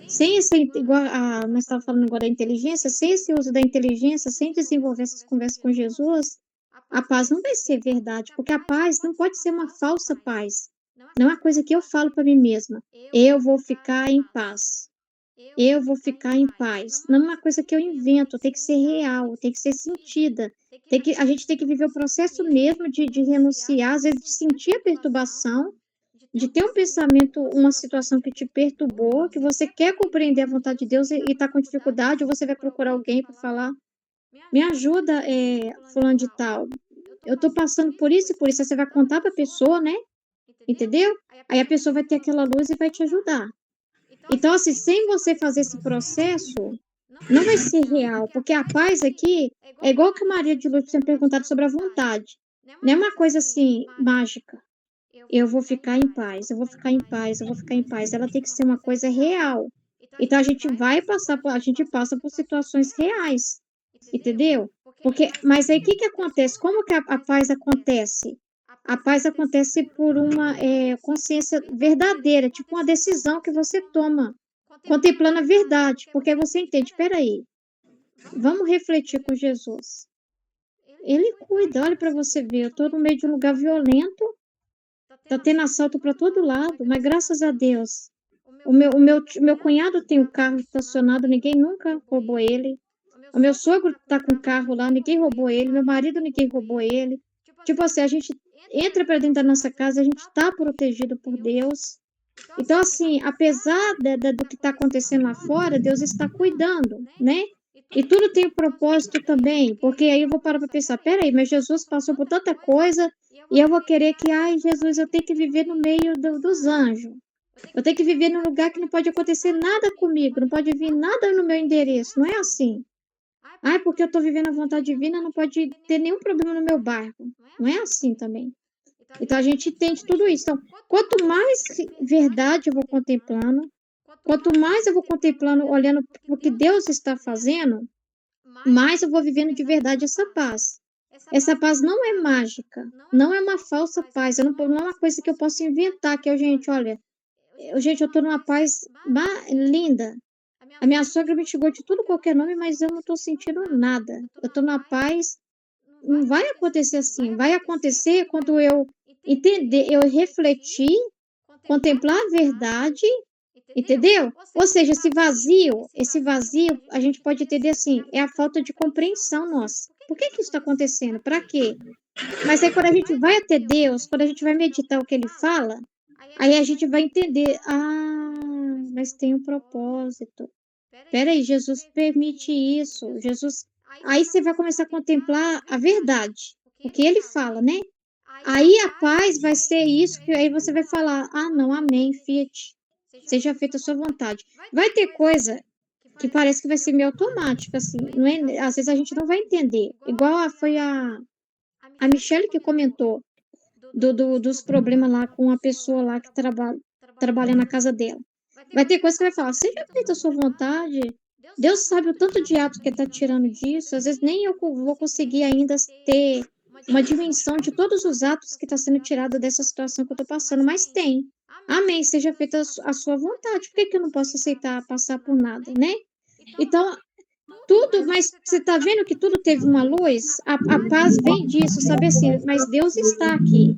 sem essa, igual nós estávamos falando agora da inteligência, sem esse uso da inteligência, sem desenvolver essas conversas com Jesus, a paz não vai ser verdade, porque a paz não pode ser uma falsa paz. Não é uma coisa que eu falo para mim mesma, eu vou ficar em paz. Eu vou ficar em paz. Não é uma coisa que eu invento, tem que ser real, tem que ser sentida. A gente tem que viver o processo mesmo de renunciar, às vezes de sentir a perturbação, de ter um pensamento, uma situação que te perturbou, que você quer compreender a vontade de Deus e está com dificuldade, ou você vai procurar alguém para falar, me ajuda, fulano de tal, eu estou passando por isso e por isso. Aí você vai contar para a pessoa, né? Entendeu? Aí a pessoa vai ter aquela luz e vai te ajudar. Então, assim, sem você fazer esse processo, não vai ser real, porque a paz aqui é igual que a Maria de Lourdes tinha perguntado sobre a vontade. Não é uma coisa assim mágica. eu vou ficar em paz, eu vou ficar em paz, eu vou ficar em paz. Ela tem que ser uma coisa real. Então a gente passa por situações reais, entendeu? Porque, mas aí o que que acontece? Como que a paz acontece? A paz acontece por uma consciência verdadeira, tipo uma decisão que você toma, contemplando a verdade, porque aí você entende, espera aí, vamos refletir com Jesus. Ele cuida, olha para você ver, eu estou no meio de um lugar violento, tá tendo assalto para todo lado, mas graças a Deus, o meu cunhado tem um carro estacionado, ninguém nunca roubou ele. O meu sogro tá com o carro lá, ninguém roubou ele. Meu marido, ninguém roubou ele. Tipo assim, a gente entra para dentro da nossa casa, a gente está protegido por Deus. Então, assim, apesar do que está acontecendo lá fora, Deus está cuidando, né? E tudo tem um propósito também, porque aí eu vou parar para pensar, peraí, mas Jesus passou por tanta coisa e eu vou querer que, ai, Jesus, eu tenho que viver no meio dos anjos. Eu tenho que viver num lugar que não pode acontecer nada comigo, não pode vir nada no meu endereço. Não é assim. Ai, porque eu estou vivendo a vontade divina, não pode ter nenhum problema no meu bairro. Não é assim também. Então a gente entende tudo isso. Então, quanto mais verdade eu vou contemplando, quanto mais eu vou contemplando, olhando o que Deus está fazendo, mais eu vou vivendo de verdade essa paz. Essa paz não é mágica, não é uma falsa paz, não é uma coisa que eu posso inventar, que eu, gente, olha, eu estou numa paz linda. A minha sogra me xingou de tudo qualquer nome, mas eu não estou sentindo nada. Eu estou numa paz. Não vai acontecer assim. Vai acontecer quando eu entender, eu refletir, contemplar a verdade, entendeu? Ou seja, esse vazio, a gente pode entender assim, é a falta de compreensão nossa. Por que que isso está acontecendo? Para quê? Mas aí quando a gente vai até Deus, quando a gente vai meditar o que Ele fala, aí a gente vai entender, mas tem um propósito. Espera aí, Jesus permite isso. Jesus. Aí você vai começar a contemplar a verdade, o que ele fala, né? Aí a paz vai ser isso que aí você vai falar: "Ah, não, amém, Fiat. Seja feita a sua vontade". Vai ter coisa que parece que vai ser meio automática assim, não é, às vezes a gente não vai entender. Igual foi a Michelle que comentou dos problemas lá com a pessoa lá que trabalha na casa dela. Vai ter coisa que vai falar: "Seja feita a sua vontade". Deus sabe o tanto de ato que está tirando disso, às vezes nem eu vou conseguir ainda ter uma dimensão de todos os atos que está sendo tirado dessa situação que eu estou passando, mas tem. Amém, seja feita a sua vontade. Por que que eu não posso aceitar passar por nada, né? Então, tudo, mas você está vendo que tudo teve uma luz? A paz vem disso, sabe assim, mas Deus está aqui.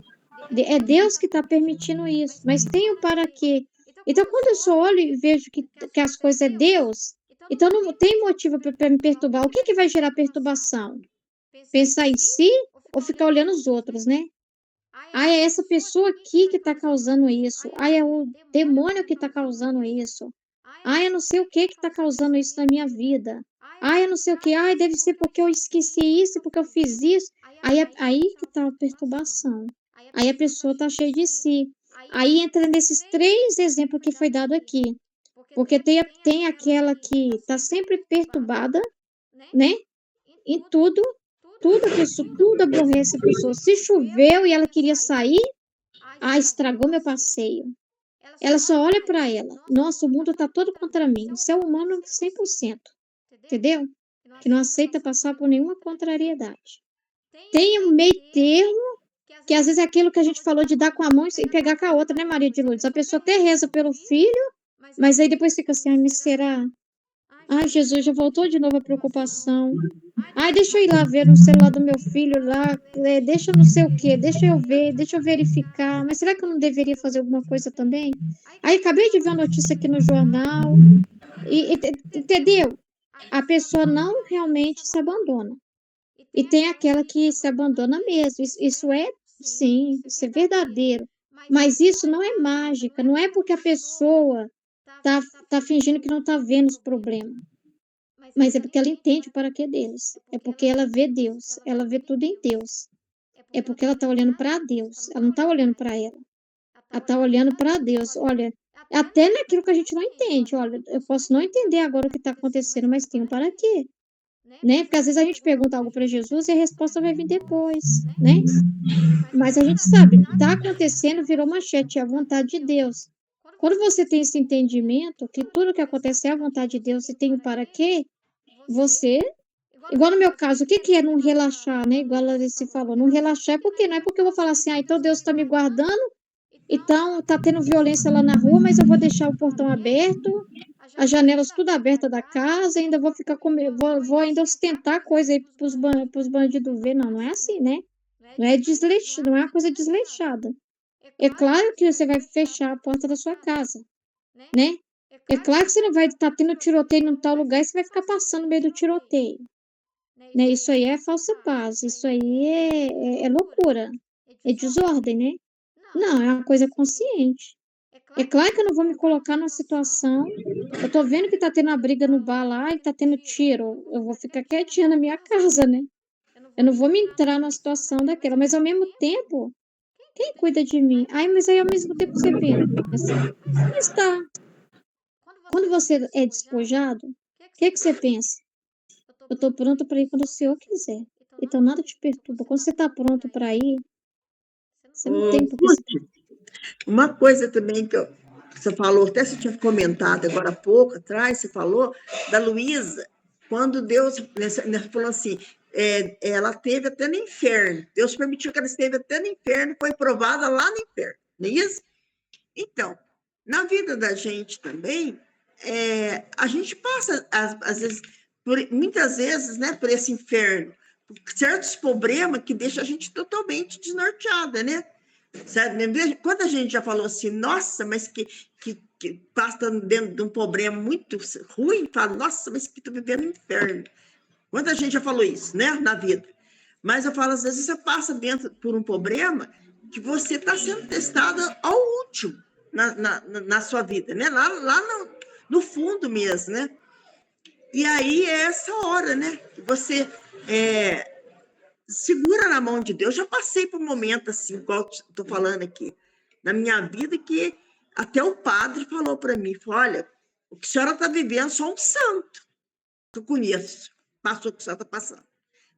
É Deus que está permitindo isso, mas tem o para quê. Então, quando eu só olho e vejo que as coisas é Deus, então não tem motivo para me perturbar. O que que vai gerar perturbação? Pensar em si ou ficar olhando os outros, né? Ah, é essa pessoa aqui que está causando isso. Ah, é o demônio que está causando isso. Ah, eu não sei o que está causando isso na minha vida. Ah, eu não sei o que. Ah, deve ser porque eu esqueci isso, porque eu fiz isso. Aí que está a perturbação. Aí a pessoa está cheia de si. Aí entra nesses três exemplos que foi dado aqui. Porque tem aquela que está sempre perturbada, né? Em tudo, tudo a pessoa, tudo aborrece a pessoa. Se choveu e ela queria sair, estragou meu passeio. Ela só olha para ela. Nossa, o mundo está todo contra mim. Isso é humano 100%. Entendeu? Que não aceita passar por nenhuma contrariedade. Tem um meio termo, que às vezes é aquilo que a gente falou de dar com a mão e pegar com a outra, né, Maria de Lourdes? A pessoa até reza pelo filho, mas aí depois fica assim, ai, mas será? Ai, Jesus, já voltou de novo a preocupação. Ai, deixa eu ir lá ver no celular do meu filho lá, deixa eu não sei o quê, deixa eu ver, deixa eu verificar. Mas será que eu não deveria fazer alguma coisa também? Aí acabei de ver a notícia aqui no jornal, entendeu? A pessoa não realmente se abandona. E tem aquela que se abandona mesmo. Isso é, sim, isso é verdadeiro. Mas isso não é mágica, não é porque a pessoa tá fingindo que não está vendo os problemas. Mas é porque ela entende o para quê deles. É porque ela vê Deus, ela vê tudo em Deus. É porque ela está olhando para Deus, ela não está olhando para ela. Ela está olhando para Deus. Olha, até naquilo que a gente não entende. Olha, eu posso não entender agora o que está acontecendo, mas tem um para quê. né? Porque às vezes a gente pergunta algo para Jesus e a resposta vai vir depois, né? Mas a gente sabe, está acontecendo, virou manchete, é a vontade de Deus. Quando você tem esse entendimento, que tudo que acontece é a vontade de Deus e tem o para quê, você, igual no meu caso, o que que é não relaxar, né? Igual a Alice falou, não relaxar é porque não é porque eu vou falar assim, ah, então Deus está me guardando, então tá tendo violência lá na rua, mas eu vou deixar o portão aberto, as janelas tudo abertas da casa, ainda vou ficar com, vou ainda ostentar coisa aí pros bandidos ver. Não, não é assim, né? Não é uma coisa desleixada. É claro que você vai fechar a porta da sua casa, né? É claro que você não vai estar tendo tiroteio em tal lugar e você vai ficar passando no meio do tiroteio, né? Isso aí é falsa paz, isso aí é loucura, é desordem, né? Não, é uma coisa consciente. É claro que eu não vou me colocar numa situação. Eu tô vendo que tá tendo uma briga no bar lá e tá tendo tiro. Eu vou ficar quietinha na minha casa, né? Eu não vou me entrar numa situação daquela, mas ao mesmo tempo, quem cuida de mim? Ai, mas aí ao mesmo tempo você pensa, mas tá. Quando você é despojado, o que que você pensa? Eu tô pronto para ir quando o Senhor quiser. Então nada te perturba. Quando você tá pronto para ir, você não tem por que se Ruth, uma coisa também que você falou, até você tinha comentado agora há pouco atrás, você falou da Luísa, quando Deus falou assim, ela teve até no inferno, Deus permitiu que ela esteve até no inferno, foi provada lá no inferno, não é isso? Então, na vida da gente também, a gente passa, às vezes, muitas vezes, né, por esse inferno, por certos problemas que deixam a gente totalmente desnorteada, né? Sabe? Quando a gente já falou assim, nossa, mas que passa dentro de um problema muito ruim, fala, nossa, mas que estou vivendo um inferno. Quando a gente já falou isso, né, na vida. Mas eu falo, às vezes você passa dentro por um problema que você está sendo testado ao último na sua vida, né? Lá no fundo mesmo, né? E aí é essa hora, né? Que você segura na mão de Deus. Já passei por um momento assim, igual estou falando aqui, na minha vida, que até o padre falou para mim, falou, olha, o que a senhora está vivendo é só um santo que eu conheço, passou o que a senhora está passando.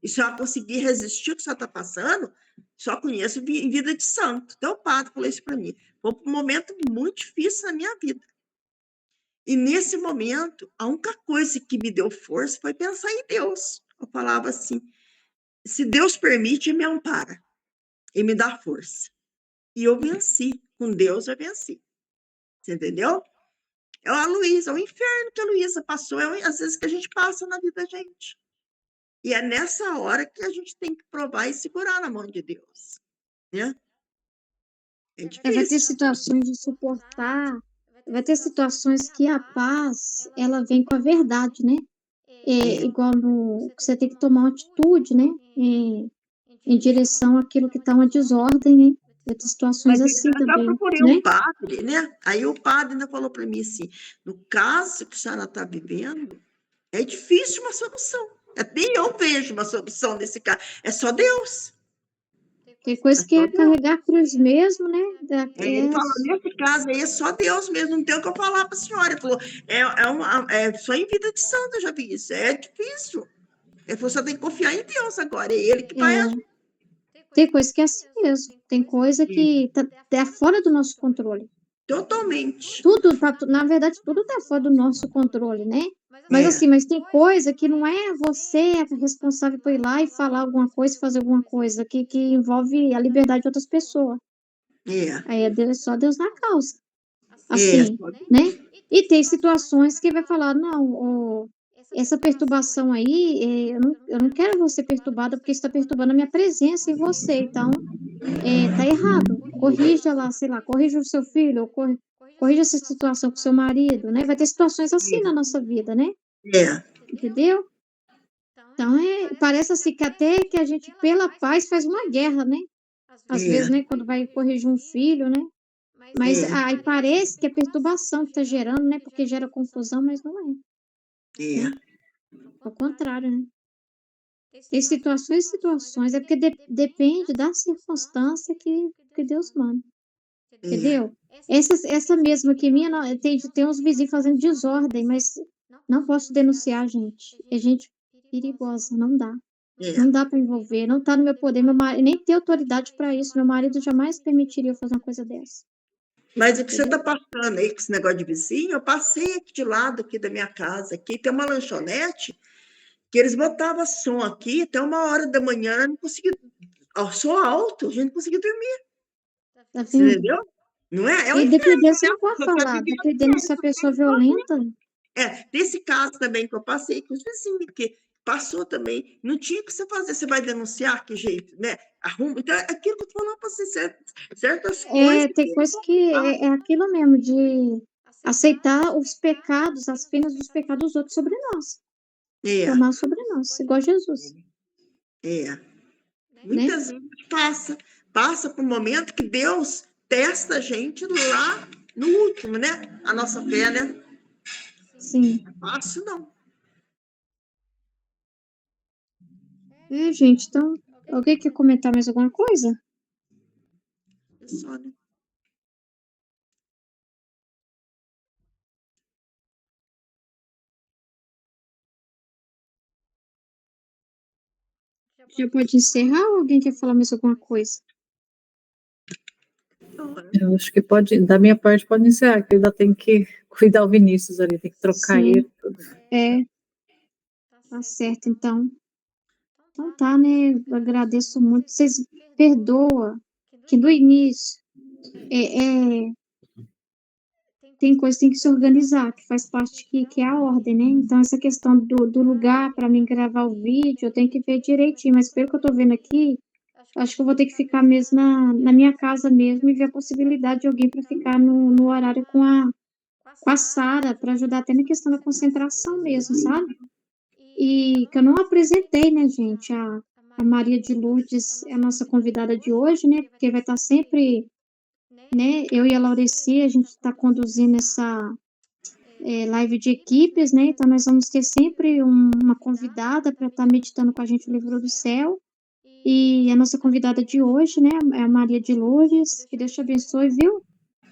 E se ela conseguir resistir o que você está passando, só conheço em vida de santo. Então, o padre falou isso para mim. Foi um momento muito difícil na minha vida. E nesse momento, a única coisa que me deu força foi pensar em Deus. Eu falava assim, se Deus permite, me ampara e me dá força. E eu venci. Com Deus, eu venci. Você entendeu? É a Luísa, é o inferno que a Luísa passou, às vezes que a gente passa na vida da gente. E é nessa hora que a gente tem que provar e segurar na mão de Deus, né? É vai ter difícil. situações de suportar, vai ter situações que a paz, ela vem com a verdade, né? Igual no, você tem que tomar uma atitude, né? Em direção àquilo que está uma desordem, né? Vai ter situações Mas assim eu já também, procurei né? um padre, né? Aí o padre ainda falou para mim assim: no caso que a senhora está vivendo, é difícil uma solução. Nem eu vejo uma solução nesse caso. É só Deus. Tem coisa É que só é Deus. carregar a cruz mesmo, né? Ele falou, nesse caso aí, é só Deus mesmo, não tem o que eu falar para a senhora. Ele falou, só em vida de santo eu já vi isso, é difícil. Ele falou, só tem que confiar em Deus agora, é Ele que vai agir. Tem coisa que é assim mesmo. Tem coisa que tá fora do nosso controle. Totalmente. Na verdade, tudo tá fora do nosso controle, né? Mas assim, mas tem coisa que não é você responsável por ir lá e falar alguma coisa, fazer alguma coisa, que envolve a liberdade de outras pessoas. Aí é só Deus na causa. Assim, né? E tem situações que vai falar, não, essa perturbação aí, eu não quero você perturbada porque está perturbando a minha presença em você. Então, tá errado. Corrija lá, sei lá, corrija o seu filho, ou corrija essa situação com o seu marido, né? Vai ter situações assim na nossa vida, né? Entendeu? Então, parece assim que até que a gente, pela paz, faz uma guerra, né? Às vezes, né, quando vai corrigir um filho, né? Mas aí parece que é perturbação que está gerando, né? Porque gera confusão, mas não é. Né? Ao contrário, né? Tem situações e situações, é porque depende da circunstância que Deus manda. Entendeu? Essa mesma que minha, tem uns vizinhos fazendo desordem, mas não posso denunciar, gente. É gente perigosa, não dá. É. Não dá para envolver, não tá no meu poder, meu marido nem tem autoridade para isso, meu marido jamais permitiria eu fazer uma coisa dessa. Mas o que você Entendeu? está passando aí com esse negócio de vizinho, eu passei aqui de lado aqui da minha casa, aqui tem uma lanchonete que eles botavam som aqui até 1h da manhã, eu não conseguia, ao som alto, a gente não conseguia dormir, Tá você vendo? entendeu? Não é? É um E inferno, dependendo, você né? não pode Você tá falar, vivendo dependendo se a pessoa é violenta, desse caso também que eu passei com os vizinhos, que passou também, não tinha o que você fazer, você vai denunciar, que jeito, né? Arruma, então, é aquilo que eu tô falando para você, certas coisas tem coisa que é aquilo mesmo, de aceitar os pecados, as penas dos pecados dos outros sobre nós, é, tomar sobre nós, igual Jesus, é. né? Muitas vezes passa por um momento que Deus testa a gente lá no último, né? A nossa fé, né? Sim. Não é fácil, não. Gente, então, alguém quer comentar mais alguma coisa? É só, né? Já pode encerrar ou alguém quer falar mais alguma coisa? Então, Eu acho que pode, da minha parte, pode encerrar, que eu ainda tenho que cuidar o Vinícius ali, tem que trocar Sim. ele. Tudo. Tá certo, então. Então tá, né? Eu agradeço muito. Vocês perdoam que no início tem coisa que tem que se organizar, que faz parte que é a ordem, né? Então, essa questão do lugar para mim gravar o vídeo, eu tenho que ver direitinho, mas pelo que eu tô vendo aqui, acho que eu vou ter que ficar mesmo na minha casa mesmo e ver a possibilidade de alguém para ficar no horário com a Sara, para ajudar até na questão da concentração mesmo, sabe? E que eu não apresentei, né, gente? A Maria de Lourdes é a nossa convidada de hoje, né? Porque vai estar sempre, né? Eu e a Laureci, a gente está conduzindo essa live de equipes, né? Então, nós vamos ter sempre uma convidada para estar meditando com a gente o livro do céu. E a nossa convidada de hoje, né, é a Maria de Lourdes. Que Deus te abençoe, viu?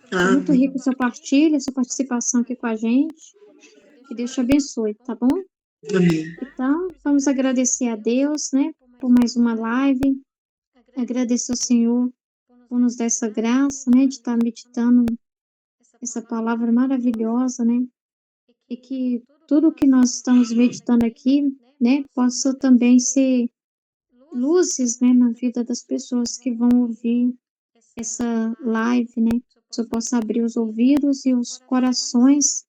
Foi muito amém. rico sua partilha, sua participação aqui com a gente. Que Deus te abençoe, tá bom? Amém. Então, vamos agradecer a Deus, né, por mais uma live. Agradecer ao Senhor por nos dar essa graça, né, de estar meditando essa palavra maravilhosa, né? E que tudo que nós estamos meditando aqui, né, possa também ser luzes, né, na vida das pessoas que vão ouvir essa live, né? Que eu possa abrir os ouvidos e os corações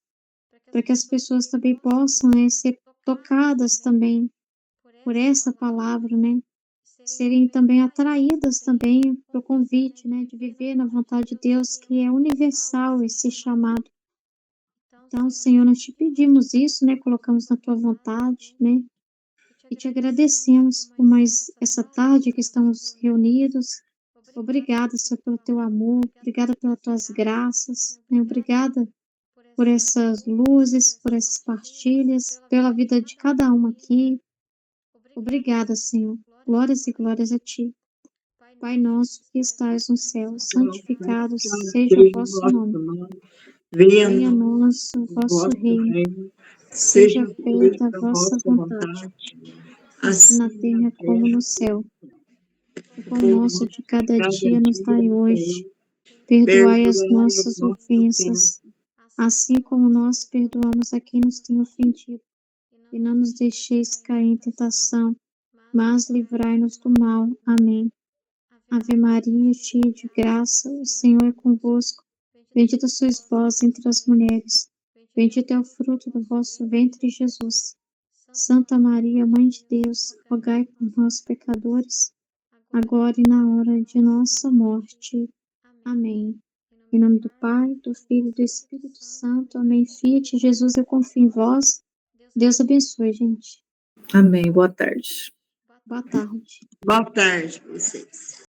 para que as pessoas também possam, né, ser tocadas também por essa palavra, né? Serem também atraídas também para o convite, né, de viver na vontade de Deus, que é universal esse chamado. Então, Senhor, nós te pedimos isso, né, colocamos na tua vontade, né, e te agradecemos por mais essa tarde que estamos reunidos. Obrigada, Senhor, pelo teu amor, obrigada pelas tuas graças, né, obrigada por essas luzes, por essas partilhas, pela vida de cada um aqui. Obrigada, Senhor. Glórias e glórias a ti. Pai nosso que estais no céu, santificado seja o vosso nome. Venha a nós o vosso reino. Seja feita a vossa vontade, assim na terra como no céu. O pão nosso de cada dia nos dai hoje. Perdoai as nossas ofensas, assim como nós perdoamos a quem nos tem ofendido. E não nos deixeis cair em tentação, mas livrai-nos do mal. Amém. Ave Maria, cheia de graça, o Senhor é convosco. Bendita sois vós entre as mulheres. Bendito é o fruto do vosso ventre, Jesus. Santa Maria, Mãe de Deus, rogai por nós, pecadores, agora e na hora de nossa morte. Amém. Em nome do Pai, do Filho e do Espírito Santo. Amém. Fiat, Jesus, eu confio em vós. Deus abençoe, gente. Amém. Boa tarde. Boa tarde. Boa tarde para vocês.